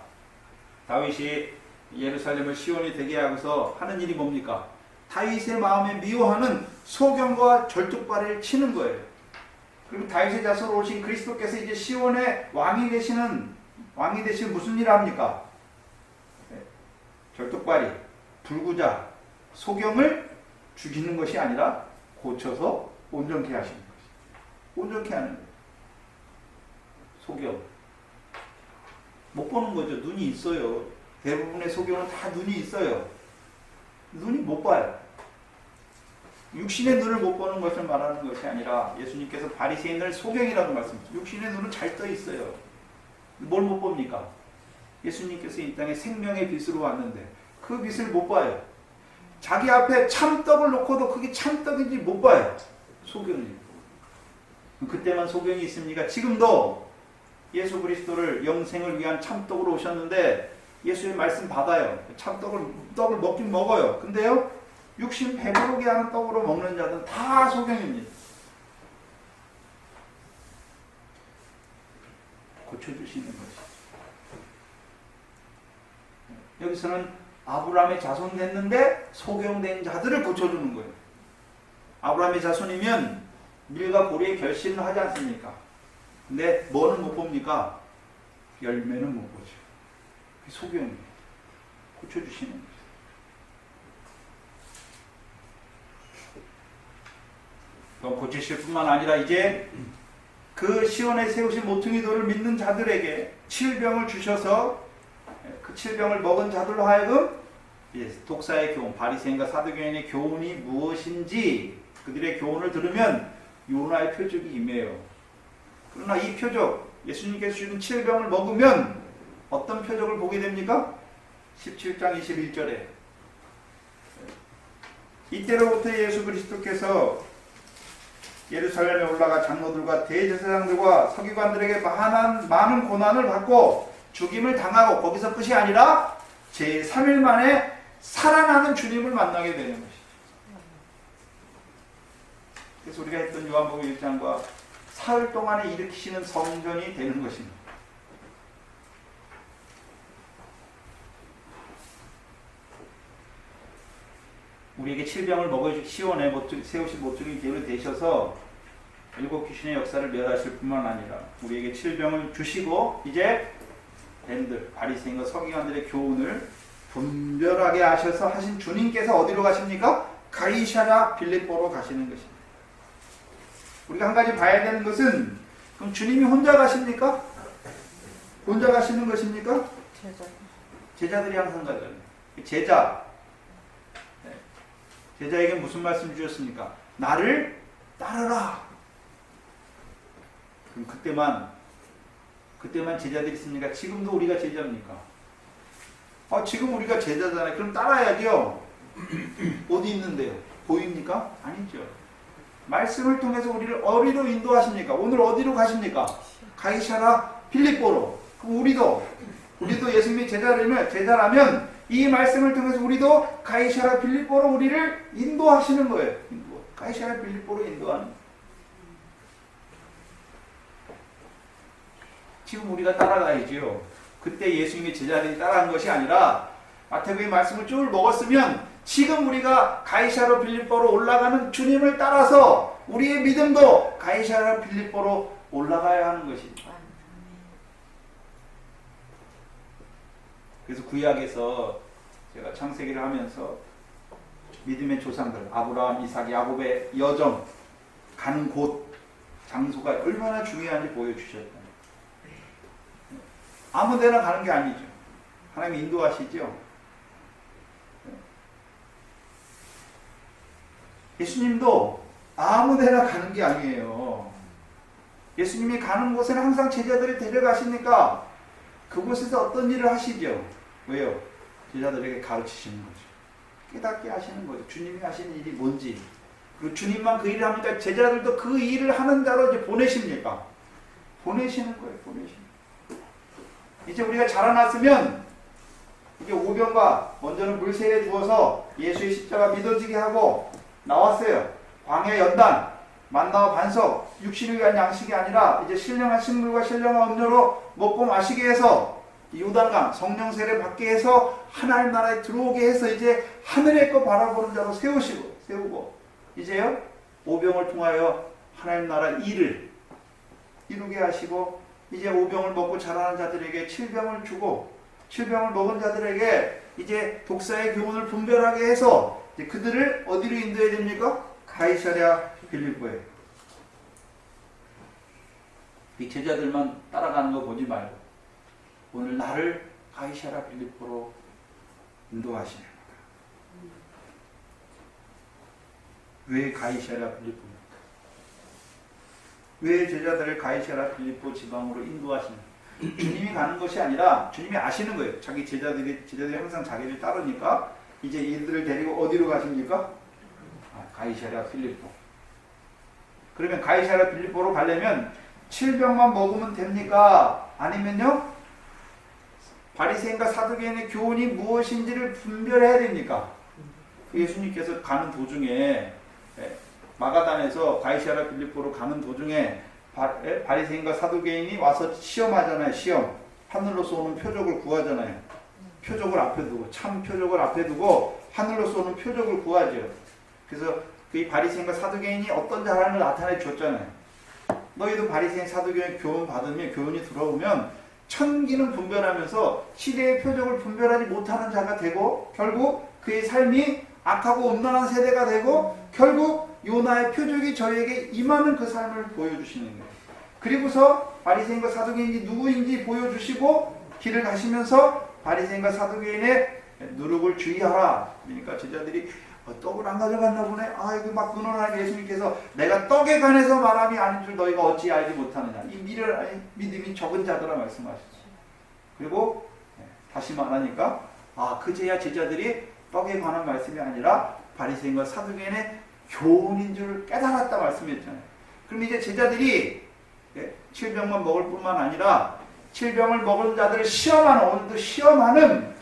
다윗이 예루살렘을 시온이 되게 하고서 하는 일이 뭡니까? 다윗의 마음에 미워하는 소경과 절뚝발을 치는 거예요. 그리고 다윗의 자손으로 오신 그리스도께서 이제 시온의 왕이 되시는 무슨 일을 합니까? 절뚝발이 불구자 소경을 죽이는 것이 아니라 고쳐서 온전케 하시는 것이죠. 온전케 하는 거예요. 소경. 못 보는 거죠. 눈이 있어요. 대부분의 소경은 다 눈이 있어요. 눈이 못 봐요. 육신의 눈을 못 보는 것을 말하는 것이 아니라 예수님께서 바리새인을 소경이라고 말씀하셨죠. 육신의 눈은 잘 떠 있어요. 뭘 못 봅니까? 예수님께서 이 땅에 생명의 빛으로 왔는데 그 빛을 못 봐요. 자기 앞에 참떡을 놓고도 그게 참떡인지 못 봐요. 소경이. 그때만 소경이 있습니까? 지금도 예수 그리스도를 영생을 위한 참떡으로 오셨는데 예수의 말씀 받아요. 떡을 먹긴 먹어요. 근데요, 육신 배부르게 하는 떡으로 먹는 자들은 다 소경입니다. 고쳐주시는 것이죠. 여기서는 아브라함의 자손 됐는데 소경된 자들을 고쳐주는 거예요. 아브라함의 자손이면 밀과 보리의 결실은 하지 않습니까? 근데 뭐는 못 봅니까? 열매는 못 보죠. 소경이 고쳐주시는 거죠. 그럼 고치실 뿐만 아니라 이제 그 시온에 세우신 모퉁이 돌을 믿는 자들에게 칠병을 주셔서 그 칠병을 먹은 자들로 하여금 독사의 교훈, 바리새인과 사두개인의 교훈이 무엇인지 그들의 교훈을 들으면 요나의 표적이 임해요. 그러나 이 표적, 예수님께서 주신 칠병을 먹으면 어떤 표적을 보게 됩니까? 17장 21절에 이때로부터 예수 그리스도께서 예루살렘에 올라가 장로들과 대제사장들과 서기관들에게 많은 고난을 받고 죽임을 당하고 거기서 끝이 아니라 제3일 만에 살아나는 주님을 만나게 되는 것이죠. 그래서 우리가 했던 요한복음 1장과 사흘 동안에 일으키시는 성전이 되는 것입니다. 우리에게 칠병을 먹어 시온에 세우신 모퉁이 돌이 되셔서 일곱 귀신의 역사를 멸하실 뿐만 아니라 우리에게 칠병을 주시고 이제 뱀들, 바리새인과 서기관들의 교훈을 분별하게 하셔서 하신 주님께서 어디로 가십니까? 가이사랴 빌립보로 가시는 것입니다. 우리가 한 가지 봐야 되는 것은 그럼 주님이 혼자 가십니까? 혼자 가시는 것입니까? 제자들이 항상 가잖아요. 제자에게 무슨 말씀 주셨습니까? 나를 따르라. 그럼 그때만 제자들이 있습니까? 지금도 우리가 제자입니까? 지금 우리가 제자잖아요. 그럼 따라야죠. 어디 있는데요? 보입니까? 아니죠. 말씀을 통해서 우리를 어디로 인도하십니까? 오늘 어디로 가십니까? 가이사라 필립보로. 그럼 우리도 예수님의 제자라면 이 말씀을 통해서 우리도 가이사라 필립보로 우리를 인도하시는 거예요. 가이사라 필립보로 인도하는. 지금 우리가 따라가야지요. 그때 예수님의 제자들이 따라한 것이 아니라 마태복음의 말씀을 쭉 먹었으면 지금 우리가 가이사라 필립보로 올라가는 주님을 따라서 우리의 믿음도 가이사라 필립보로 올라가야 하는 것입니다. 그래서 구약에서 제가 창세기를 하면서 믿음의 조상들 아브라함, 이삭, 야곱의 여정 가는 곳 장소가 얼마나 중요한지 보여주셨다. 아무 데나 가는 게 아니죠. 하나님 인도하시죠. 예수님도 아무 데나 가는 게 아니에요. 예수님이 가는 곳에는 항상 제자들을 데려가시니까 그곳에서 어떤 일을 하시죠? 왜요? 제자들에게 가르치시는 거죠. 깨닫게 하시는 거죠. 주님이 하시는 일이 뭔지. 그리고 주님만 그 일을 합니까? 제자들도 그 일을 하는 자로 이제 보내십니까? 보내시는 거예요. 보내시는 거예요. 이제 우리가 자라났으면 이제 오병과 먼저는 물세에 두어서 예수의 십자가 믿어지게 하고 나왔어요. 광야 연단, 만나와 반석, 육신을 위한 양식이 아니라 이제 신령한 식물과 신령한 음료로 먹고 마시게 해서 요단강 성령 세례 받게 해서 하나님 나라에 들어오게 해서 이제 하늘의 거 바라보는 자로 세우고 이제요 오병을 통하여 하나님 나라 일을 이루게 하시고 이제 오병을 먹고 자라는 자들에게 칠병을 주고 칠병을 먹은 자들에게 이제 독사의 교훈을 분별하게 해서 이제 그들을 어디로 인도해야 됩니까? 가이사랴 빌립보에. 이 제자들만 따라가는 거 보지 말고 오늘 나를 가이사랴 빌립보로 인도하시는 거다. 왜 가이사랴 빌립보입니까? 왜 제자들을 가이사랴 빌립보 지방으로 인도하시는 주님이 가는 것이 아니라 주님이 아시는 거예요. 자기 제자들이 항상 자기를 따르니까 이제 이들을 데리고 어디로 가십니까? 가이사랴 빌립보. 그러면 가이사랴 빌립보로 가려면 7병만 먹으면 됩니까? 아니면요? 바리새인과 사두개인의 교훈이 무엇인지를 분별해야 됩니까? 예수님께서 가는 도중에 마가단에서 가이사랴 빌립보로 가는 도중에 바리새인과 사두개인이 와서 시험하잖아요. 시험. 하늘로서 오는 표적을 구하잖아요. 표적을 앞에 두고 참 표적을 앞에 두고 하늘로서 오는 표적을 구하죠. 그래서 그 바리새인과 사두개인이 어떤 자라는 나타내 줬잖아요. 너희도 바리새인 사두개인 교훈 받으면 교훈이 들어오면 천기는 분별하면서 시대의 표적을 분별하지 못하는 자가 되고 결국 그의 삶이 악하고 음란한 세대가 되고 결국 요나의 표적이 저에게 임하는 그 삶을 보여주시는 거예요. 그리고서 바리새인과 사두개인이 누구인지 보여주시고 길을 가시면서 바리새인과 사두개인의 누룩을 주의하라. 그러니까 제자들이 떡을 안 가져갔나 보네. 이거 막 근원하게 예수님께서 내가 떡에 관해서 말함이 아닌 줄 너희가 어찌 알지 못하느냐. 이 믿음이 적은 자들아 말씀하셨죠. 그리고 다시 말하니까 그제야 제자들이 떡에 관한 말씀이 아니라 바리새인과 사두개인의 교훈인 줄 깨달았다 말씀했잖아요. 그럼 이제 제자들이 7병만 먹을 뿐만 아니라 7병을 먹은 자들을 시험하는 오늘도 시험하는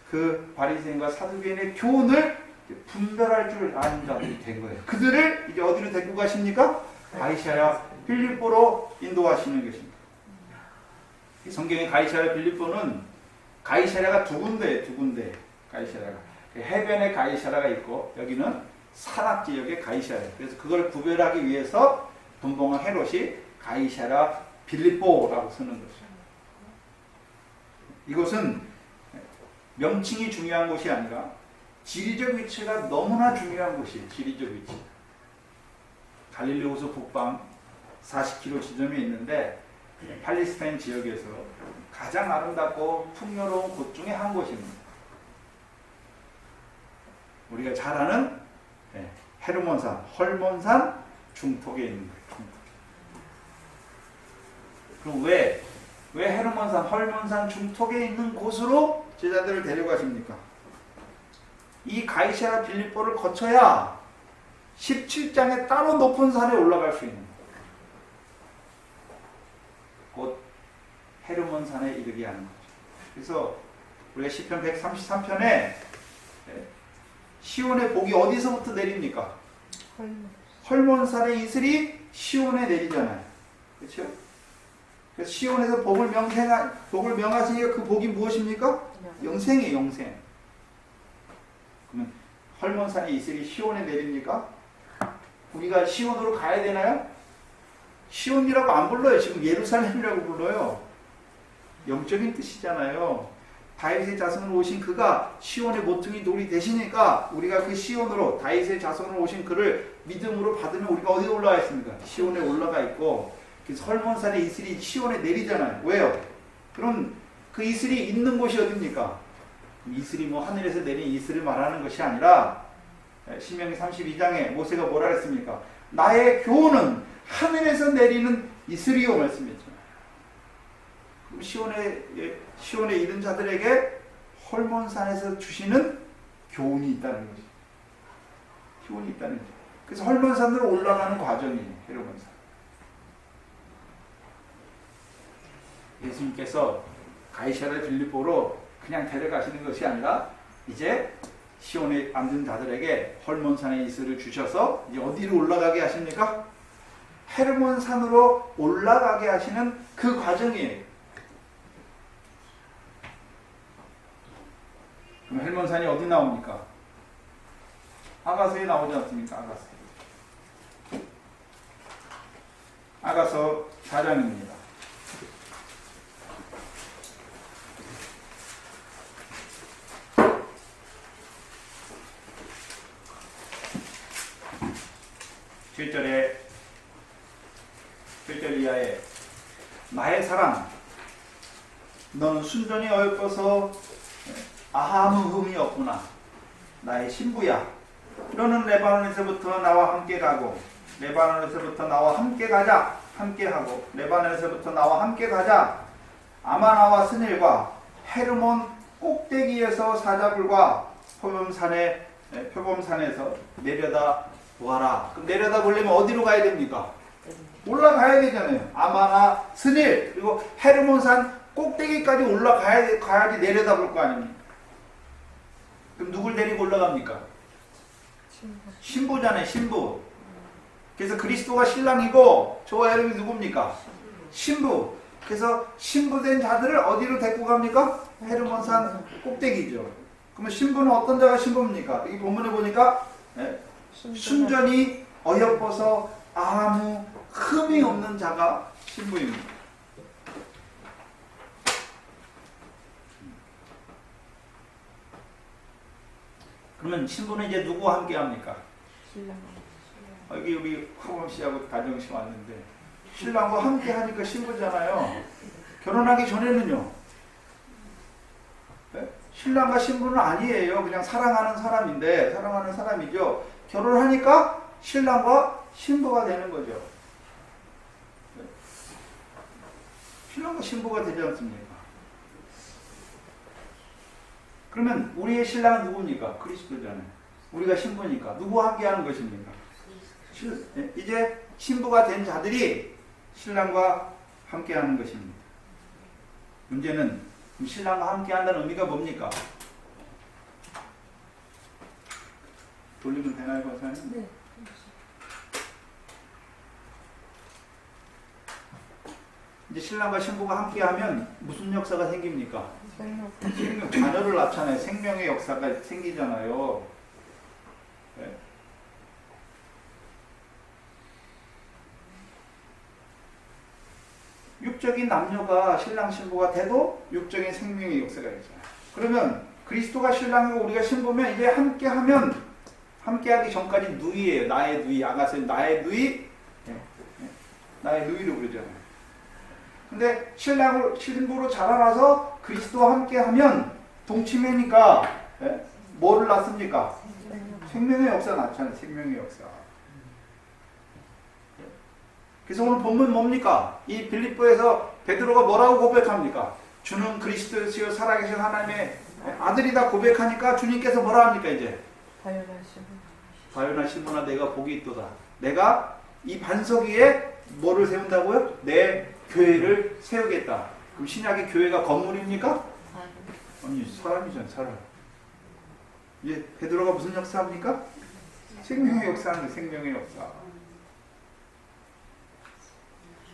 그 바리새인과 사두개인의 교훈을 분별할 줄 아는 자들이 된 거예요. 그들을 이제 어디로 데리고 가십니까? 가이사랴 빌립보로 인도하시는 것입니다. 성경의 가이사랴 빌립보는 가이사랴가 두 군데 가이사랴가 해변에 가이사랴가 있고 여기는 산악 지역의 가이사랴. 그래서 그걸 구별하기 위해서 분봉한 헤롯이 가이사랴 빌립보라고 쓰는 거죠. 이곳은 명칭이 중요한 곳이 아니라 지리적 위치가 너무나 중요한 곳이에요. 지리적 위치. 갈릴리 호수 북방 40km 지점에 있는데 팔레스타인 지역에서 가장 아름답고 풍요로운 곳 중에 한 곳입니다. 우리가 잘 아는 헤르몬산, 헐몬산 중턱에 있는 거예요. 그럼 왜 헤르몬산, 헐몬산 중턱에 있는 곳으로 제자들을 데려가십니까? 이 가이사랴 빌립보를 거쳐야 17장에 따로 높은 산에 올라갈 수 있는 거예요. 곧 헤르몬 산에 이르게 하는 거죠. 그래서 우리가 시편 133편에 시온의 복이 어디서부터 내립니까? 헐몬산의 이슬이 시온에 내리잖아요. 그렇죠? 그래서 시온에서 복을 명하시니까 그 복이 무엇입니까? 영생이에요, 영생. 그러면 헐몬산의 이슬이 시온에 내립니까? 우리가 시온으로 가야 되나요? 시온이라고 안 불러요. 지금 예루살렘이라고 불러요. 영적인 뜻이잖아요. 다윗의 자손으로 오신 그가 시온의 모퉁이 돌이 되시니까 우리가 그 시온으로, 다윗의 자손으로 오신 그를 믿음으로 받으면 우리가 어디에 올라가 있습니까? 시온에 올라가 있고, 그래서 헐몬산의 이슬이 시온에 내리잖아요. 왜요? 그럼 그 이슬이 있는 곳이 어딥니까? 이슬이 뭐 하늘에서 내린 이슬을 말하는 것이 아니라 신명기 32장에 모세가 뭐라 했습니까? 나의 교훈은 하늘에서 내리는 이슬이요 말씀했죠. 시온에 이른 자들에게 헐몬산에서 주시는 교훈이 있다는 거죠. 교훈이 있다는 거죠. 그래서 헐몬산으로 올라가는 과정이에요. 헤르몬산. 예수님께서 가이사랴 빌립보로 그냥 데려가시는 것이 아니라 이제 시온에 앉은 자들에게 헐몬산의 이슬을 주셔서 이제 어디로 올라가게 하십니까? 헤르몬산으로 올라가게 하시는 그 과정이에요. 그럼 헬몬산이 어디 나옵니까? 아가서에 나오지 않습니까? 아가서 4장입니다. (7절에) 7절 이하에 나의 사랑 너는 순전히 어여뻐서 아무 흠이 없구나. 나의 신부야. 너는 레바논에서부터 나와 함께 가고 레바논에서부터 나와 함께 가자. 함께 하고 레바논에서부터 나와 함께 가자. 아마나와 스닐과 헤르몬 꼭대기에서 사자굴과 표범산에서 내려다 보아라. 그럼 내려다 보려면 어디로 가야 됩니까? 올라가야 되잖아요. 아마나, 스닐, 그리고 헤르몬산 꼭대기까지 올라가야지 내려다 볼 거 아닙니까? 그럼 누굴 데리고 올라갑니까? 신부잖아요, 신부. 그래서 그리스도가 신랑이고 저와 여러분이 누굽니까? 신부. 그래서 신부된 자들을 어디로 데리고 갑니까? 헤르몬산 꼭대기죠. 그러면 신부는 어떤 자가 신부입니까? 이 본문에 보니까 순전히 어여뻐서 아무 흠이 없는 자가 신부입니다. 그러면 신부는 이제 누구와 함께 합니까? 신랑. 여기 우리 화범 씨하고 다정 씨 왔는데 신랑과 함께 하니까 신부잖아요. 결혼하기 전에는요. 네? 신랑과 신부는 아니에요. 그냥 사랑하는 사람이죠. 결혼하니까 신랑과 신부가 되는 거죠. 네? 신랑과 신부가 되지 않습니까? 그러면 우리의 신랑은 누굽니까? 그리스도잖아요. 우리가 신부니까 누구와 함께 하는 것입니까? 이제 신부가 된 자들이 신랑과 함께 하는 것입니다. 문제는 신랑과 함께 한다는 의미가 뭡니까? 돌리면 되나요, 권사님? 네. 이제 신랑과 신부가 함께 하면 무슨 역사가 생깁니까? 생명, 자녀를 낳잖아요. 생명의 역사가 생기잖아요. 네. 육적인 남녀가 신랑 신부가 돼도 육적인 생명의 역사가 있잖아요. 그러면 그리스도가 신랑이고 우리가 신부면 이제 함께하기 전까지 누이예요. 나의 누이, 아가서의 나의 누이, 나의 누이로 그러잖아요. 근데 신부로 자라나서 그리스도와 함께하면 동치매니까 뭐를 낳습니까? 생명의 역사 낳잖아요. 생명의 역사. 그래서 오늘 본문 뭡니까? 이 빌립보에서 베드로가 뭐라고 고백합니까? 주는 그리스도시요 살아계신 하나님의 아들이다 고백하니까 주님께서 뭐라 합니까 이제? 바요나시고 바요나 시몬아 내가 복이 있도다. 내가 이 반석 위에 뭐를 세운다고요? 내 교회를 세우겠다. 그럼 신약의 교회가 건물입니까? 아니 사람이잖아요. 사람. 이제 베드로가 무슨 역사합니까? 생명의 역사하는 거예요. 생명의 역사.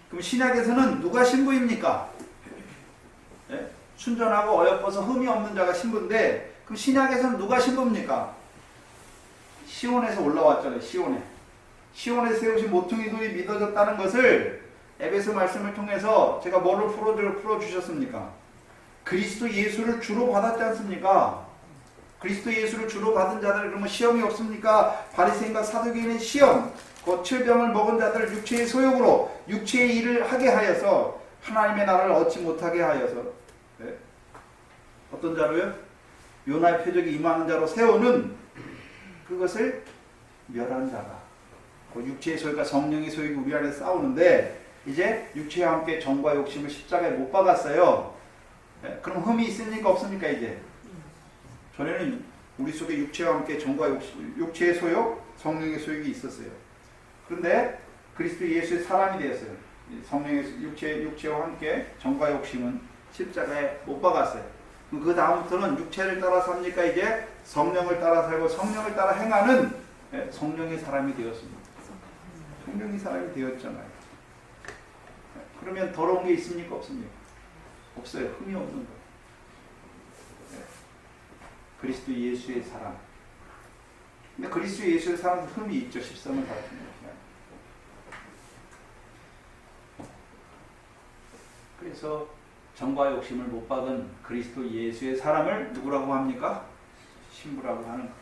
그럼 신약에서는 누가 신부입니까? 네? 순전하고 어여뻐서 흠이 없는 자가 신부인데 그럼 신약에서는 누가 신부입니까? 시온에서 올라왔잖아요. 시온에서 세우신 모퉁이 돌이 믿어졌다는 것을 에베소 말씀을 통해서 제가 뭐를 풀어주셨습니까? 그리스도 예수를 주로 받았지 않습니까? 그리스도 예수를 주로 받은 자들 그러면 시험이 없습니까? 바리새인과 사두개인의 시험 곧 칠병을 먹은 자들 육체의 소욕으로 육체의 일을 하게 하여서 하나님의 나라를 얻지 못하게 하여서 네? 어떤 자로요? 요나의 표적이 임하는 자로 세우는 그것을 멸한 자가 그 육체의 소욕과 성령의 소욕이 우리 안에 싸우는데 이제 육체와 함께 정과 욕심을 십자가에 못 박았어요. 네? 그럼 흠이 있습니까 없습니까 이제? 전에는 우리 속에 육체와 함께 정과 욕심, 육체의 소욕, 성령의 소욕이 있었어요. 그런데 그리스도 예수의 사람이 되었어요. 성령의 육체와 함께 정과 욕심은 십자가에 못 박았어요. 그 다음부터는 육체를 따라 삽니까? 이제 성령을 따라 살고 성령을 따라 행하는 성령의 사람이 되었습니다. 성령의 사람이 되었잖아요. 그러면 더러운 게 있습니까? 없습니까? 없어요. 흠이 없는 거예요. 그리스도 예수의 사람. 근데 그리스도 예수의 사람도 흠이 있죠. 십성을 받은 것. 그래서 정과 욕심을 못 박은 그리스도 예수의 사람을 누구라고 합니까? 신부라고 하는 거예요.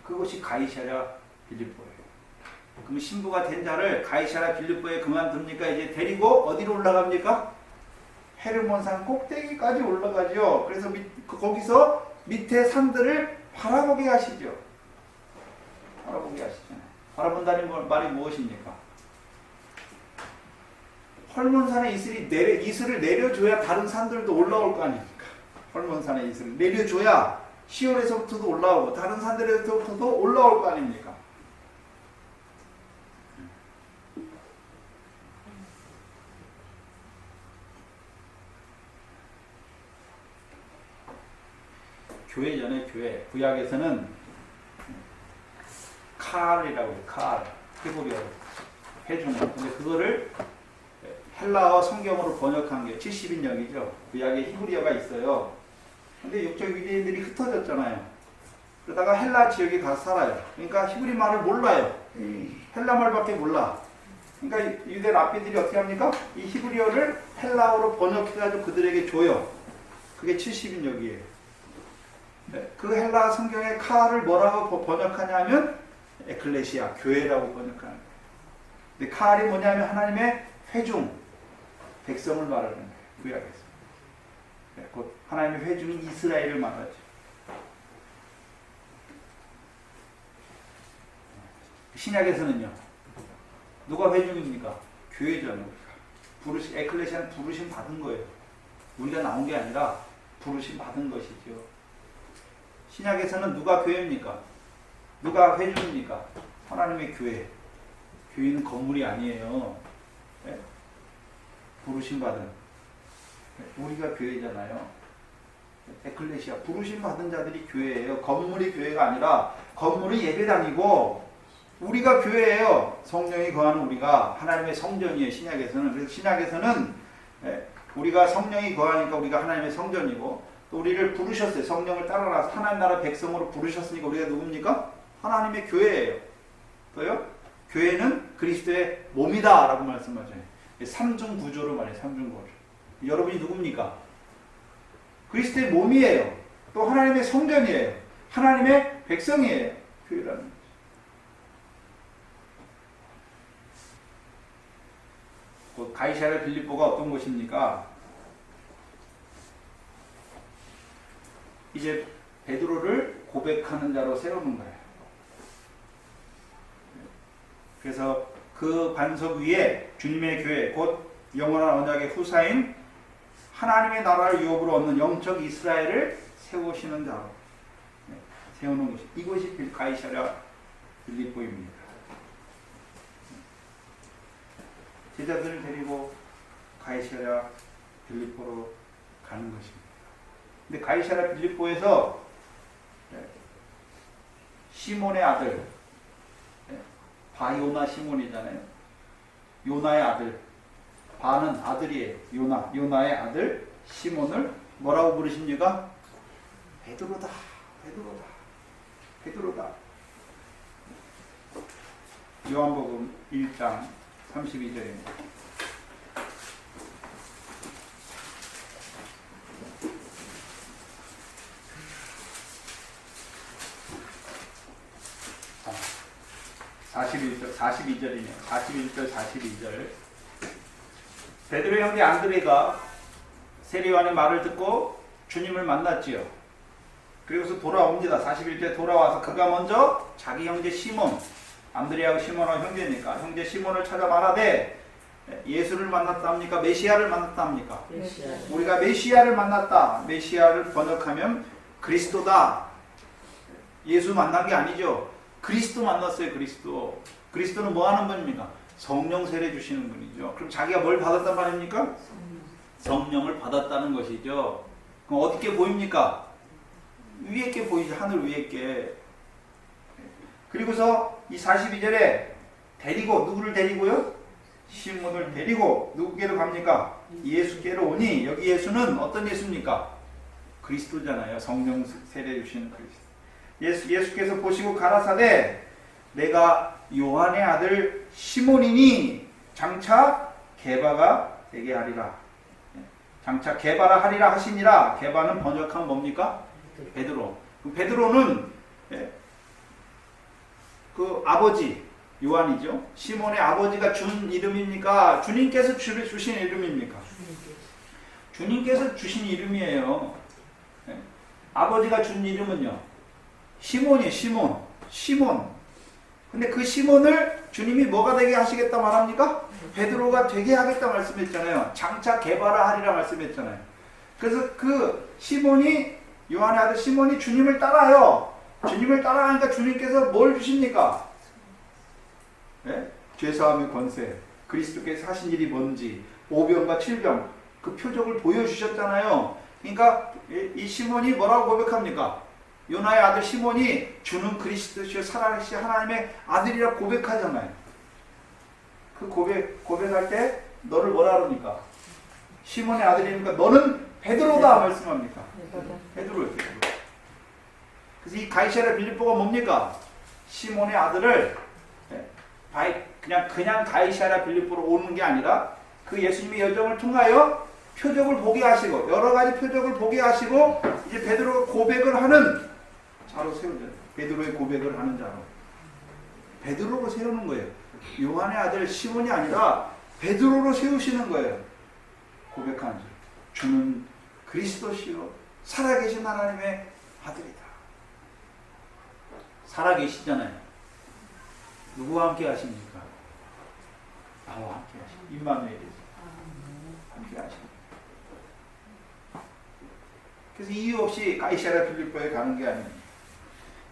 그것이 가이사랴 빌립보예요. 그럼 신부가 된 자를 가이사랴 빌립보에 그만둡니까? 이제 데리고 어디로 올라갑니까? 헤르몬산 꼭대기까지 올라가죠. 그래서 거기서 밑에 산들을 바라보게 하시죠. 바라보게 하시잖아요. 바라본다는 말이 무엇입니까? 헐몬산의 이슬을 내려줘야 다른 산들도 올라올 거 아닙니까? 헐몬산의 이슬을 내려줘야 시온에서부터도 올라오고 다른 산들에서부터도 올라올 거 아닙니까? 교회전에 교회. 구약에서는 칼이라고 해요. 칼. 히브리어. 해주는. 근데 그거를 헬라어 성경으로 번역한 게 70인역이죠. 구약에 히브리어가 있어요. 근데 육적 유대인들이 흩어졌잖아요. 그러다가 헬라 지역에 가서 살아요. 그러니까 히브리 말을 몰라요. 헬라 말밖에 몰라. 그러니까 유대 랍비들이 어떻게 합니까? 이 히브리어를 헬라어로 번역해가지고 그들에게 줘요. 그게 70인역이에요. 네, 그 헬라 성경의 칼을 뭐라고 번역하냐면 에클레시아, 교회라고 번역하는 거예요. 근데 칼이 뭐냐면 하나님의 회중, 백성을 말하는 거예요. 구약에서. 네, 곧 하나님의 회중인 이스라엘을 말하죠. 신약에서는요. 누가 회중입니까? 교회잖아요. 에클레시아는 부르심 받은 거예요. 우리가 나온 게 아니라 부르심 받은 것이죠. 신약에서는 누가 교회입니까? 누가 회중입니까? 하나님의 교회. 교회는 건물이 아니에요. 네? 부르심 받은. 우리가 교회잖아요. 에클레시아. 부르심 받은 자들이 교회예요. 건물이 교회가 아니라 건물이 예배당이고 우리가 교회예요. 성령이 거하는 우리가 하나님의 성전이에요. 신약에서는. 그래서 신약에서는 우리가 성령이 거하니까 우리가 하나님의 성전이고 또 우리를 부르셨어요. 성령을 따라라 하나님 나라 백성으로 부르셨으니까 우리가 누굽니까? 하나님의 교회예요. 또요? 교회는 그리스도의 몸이다 라고 말씀하죠. 삼중 구조로 말해요. 삼중 구조. 여러분이 누굽니까? 그리스도의 몸이에요. 또 하나님의 성전이에요. 하나님의 백성이에요. 교회라는 거죠. 곧 가이사랴 빌립보가 어떤 곳입니까? 이제 베드로를 고백하는 자로 세우는 거예요. 그래서 그 반석 위에 주님의 교회, 곧 영원한 언약의 후사인 하나님의 나라를 유업으로 얻는 영적 이스라엘을 세우시는 자로 세우는 것이, 이것이 가이사랴 빌립보입니다. 제자들을 데리고 가이사랴 빌립보로 가는 것입니다. 근데 가이사랴 빌립보에서 시몬의 아들, 바요나 시몬이잖아요. 요나의 아들, 바는 아들이에요. 요나의 아들 시몬을 뭐라고 부르십니까? 베드로다. 요한복음 1장 32절입니다. 아, 41절 42절. 베드로의 형제 안드레가 세례요한의 말을 듣고 주님을 만났지요. 그리고서 돌아옵니다. 41절에 돌아와서 그가 먼저 자기 형제 시몬, 안드레하고 시몬하고 형제니까 형제 시몬을 찾아 말하되 예수를 만났다 합니까? 메시아를 만났다 합니까? 메시아. 우리가 메시아를 만났다. 메시아를 번역하면 그리스도다. 예수 만난 게 아니죠. 그리스도 만났어요. 그리스도는 뭐 하는 분입니까? 성령 세례 주시는 분이죠. 그럼 자기가 뭘 받았단 말입니까? 성령을 받았다는 것이죠. 그럼 어떻게 보입니까? 위에 게 보이죠. 하늘 위에 게. 그리고서 이 42절에 데리고, 누구를 데리고요? 시몬을 데리고 누구께로 갑니까? 예수께로 오니, 여기 예수는 어떤 예수입니까? 그리스도잖아요. 성령 세례 주시는 그리스도. 예수께서 보시고 가라사대 내가 요한의 아들 시몬이니 장차 게바가 되게 하리라. 장차 게바라 하리라 하시니라. 게바는 번역하면 뭡니까? 베드로. 베드로는 그 아버지 요한이죠. 시몬의 아버지가 준 이름입니까? 주님께서 주신 이름입니까? 주님께서 주신 이름이에요. 아버지가 준 이름은요, 시몬이에요. 시몬. 근데 그 시몬을 주님이 뭐가 되게 하시겠다 말합니까? 베드로가 되게 하겠다 말씀했잖아요. 장차 게바라 하리라 말씀했잖아요. 그래서 그 시몬이, 요한의 아들 시몬이 주님을 따라요. 주님을 따라가니까 주님께서 뭘 주십니까? 죄사함의 권세, 그리스도께서 하신 일이 뭔지, 오병과 칠병, 그 표적을 보여주셨잖아요. 그러니까 이 시몬이 뭐라고 고백합니까? 요나의 아들 시몬이 주는 그리스도시요 살아계신 하나님의 아들이라 고백하잖아요. 그 고백할 때 너를 뭐라 그럽니까? 시몬의 아들이니까 너는 베드로다 말씀합니까? 베드로예요. 그래서 이 가이사랴 빌립보가 뭡니까? 시몬의 아들을 그냥 가이사랴 빌립보로 오는 게 아니라 그 예수님의 여정을 통하여 표적을 보게 하시고, 여러 가지 표적을 보게 하시고, 이제 베드로가 고백을 하는 자로 세우죠. 베드로의 고백을 하는 자로. 베드로로 세우는 거예요. 요한의 아들 시몬이 아니라 베드로로 세우시는 거예요. 고백하는 자. 주는 그리스도시요 살아계신 하나님의 아들이다. 살아계시잖아요. 누구와 함께 하십니까? 나와 함께 하십니다. 임마누엘이죠. 함께 하십니다. 그래서 이유 없이 가이사랴 빌립보에 가는 게 아닙니다.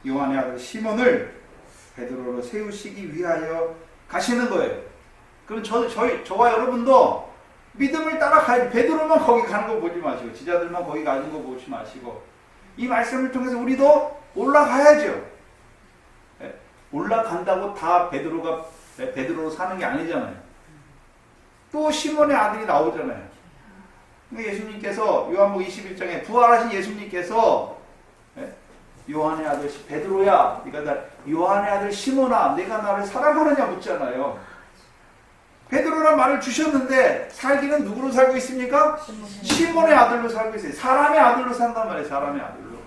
요한의 아들 시몬을 베드로로 세우시기 위하여 가시는 거예요. 그럼 저와 여러분도 믿음을 따라가야, 베드로만 거기 가는 거 보지 마시고, 지자들만 거기 가는 거 보지 마시고, 이 말씀을 통해서 우리도 올라가야죠. 올라간다고 다 베드로로 사는 게 아니잖아요. 또 시몬의 아들이 나오잖아요. 예수님께서 요한복음 21장에 부활하신 예수님께서 요한의 아들 베드로야, 네가 요한의 아들 시몬아, 내가 나를 사랑하느냐 묻잖아요. 베드로란 말을 주셨는데 살기는 누구로 살고 있습니까? 시몬의 아들로 살고 있어요. 사람의 아들로 산단 말이에요. 사람의 아들로.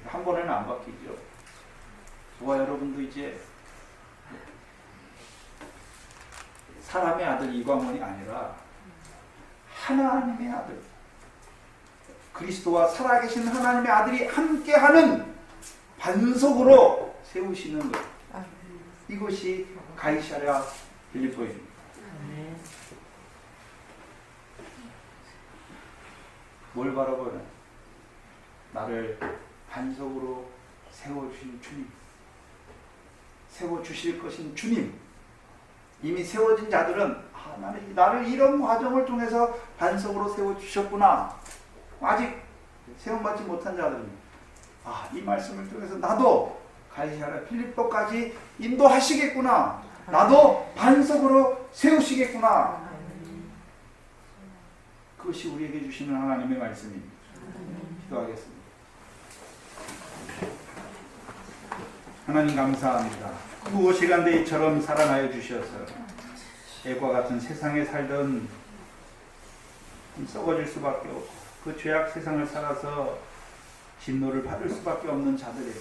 한 번에는 안 바뀌죠. 저와 여러분도 이제 사람의 아들 이광원이 아니라 하나님의 아들, 그리스도와 살아계신 하나님의 아들이 함께하는 반석으로 세우시는 것. 이것이 가이사랴 빌립보입니다. 뭘 바라보는? 나를 반석으로 세워주신 주님, 세워주실 것인 주님. 이미 세워진 자들은 나를 이런 과정을 통해서 반석으로 세워주셨구나. 아직 세움받지 못한 자들은 이 말씀을 통해서 나도 가이사랴 필리포까지 인도하시겠구나. 나도 반석으로 세우시겠구나. 그것이 우리에게 주시는 하나님의 말씀입니다. 기도하겠습니다. 하나님 감사합니다. 무엇이간데 이처럼 사랑하여 주셔서 애과 같은 세상에 살던 썩어질 수밖에 없고 그 죄악 세상을 살아서 진노를 받을 수밖에 없는 자들에게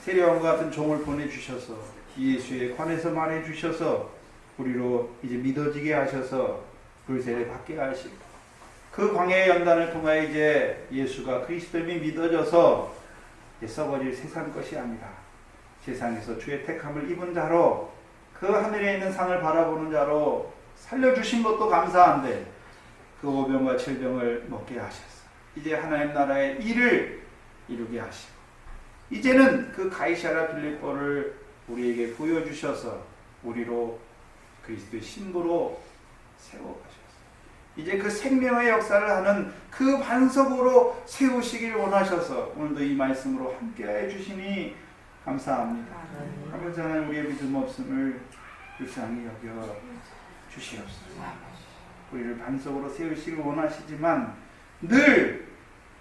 세례요한과 같은 종을 보내주셔서 예수의 관에서 말해주셔서 우리로 이제 믿어지게 하셔서 불세례 받게 하시고 그 광야의 연단을 통하여 이제 예수가 그리스도임이 믿어져서 이제 썩어질 세상 것이 아니라 세상에서 주의 택함을 입은 자로 그 하늘에 있는 상을 바라보는 자로 살려주신 것도 감사한데 그 오병과 칠병을 먹게 하셔서 이제 하나님 나라의 일을 이루게 하시고 이제는 그 가이사랴 빌립보를 우리에게 보여주셔서 우리로 그리스도의 신부로 세워가셔서 이제 그 생명의 역사를 하는 그 반석으로 세우시길 원하셔서 오늘도 이 말씀으로 함께해 주시니 감사합니다. 아버지 하나님 우리의 믿음 없음을 불쌍히 여겨 주시옵소서. 우리를 반석으로 세우시길 원하시지만 늘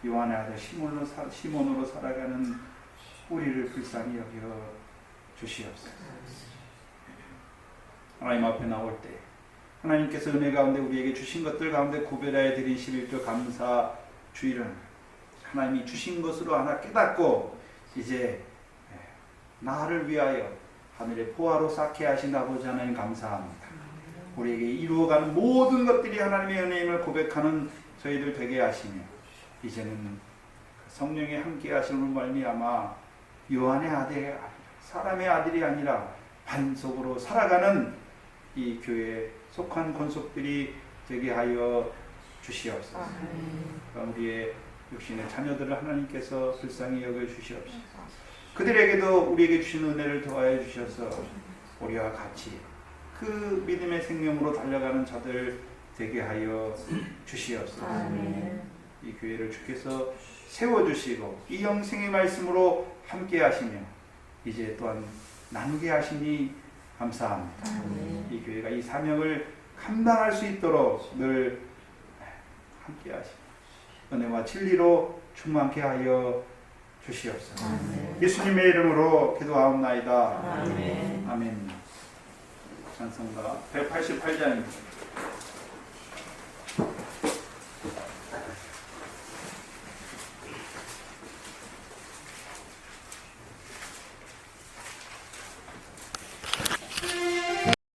요한의 아들 시몬으로 살아가는 우리를 불쌍히 여겨 주시옵소서. 하나님 앞에 나올 때 하나님께서 은혜 가운데 우리에게 주신 것들 가운데 구별하여 드린 11조 감사 주일은 하나님이 주신 것으로 하나 깨닫고 이제 나를 위하여 하늘의 포화로 쌓게 하신 아버지 하나님 감사합니다. 우리에게 이루어가는 모든 것들이 하나님의 은혜임을 고백하는 저희들 되게 하시며 이제는 성령의 함께 하심으로 말미암아 요한의 아들, 사람의 아들이 아니라 반석으로 살아가는 이 교회에 속한 권속들이 되게 하여 주시옵소서. 우리의 육신의 자녀들을 하나님께서 불쌍히 여겨 주시옵소서. 그들에게도 우리에게 주신 은혜를 더하여 주셔서 우리와 같이 그 믿음의 생명으로 달려가는 자들 되게 하여 주시옵소서. 이 교회를 주께서 세워주시고 이 영생의 말씀으로 함께 하시며 이제 또한 나누게 하시니 감사합니다. 이 교회가 이 사명을 감당할 수 있도록 늘 함께 하시고 은혜와 진리로 충만케 하여 주시옵소서. 예수님의 이름으로 기도하옵나이다. 아멘. 찬송가 188장입니다.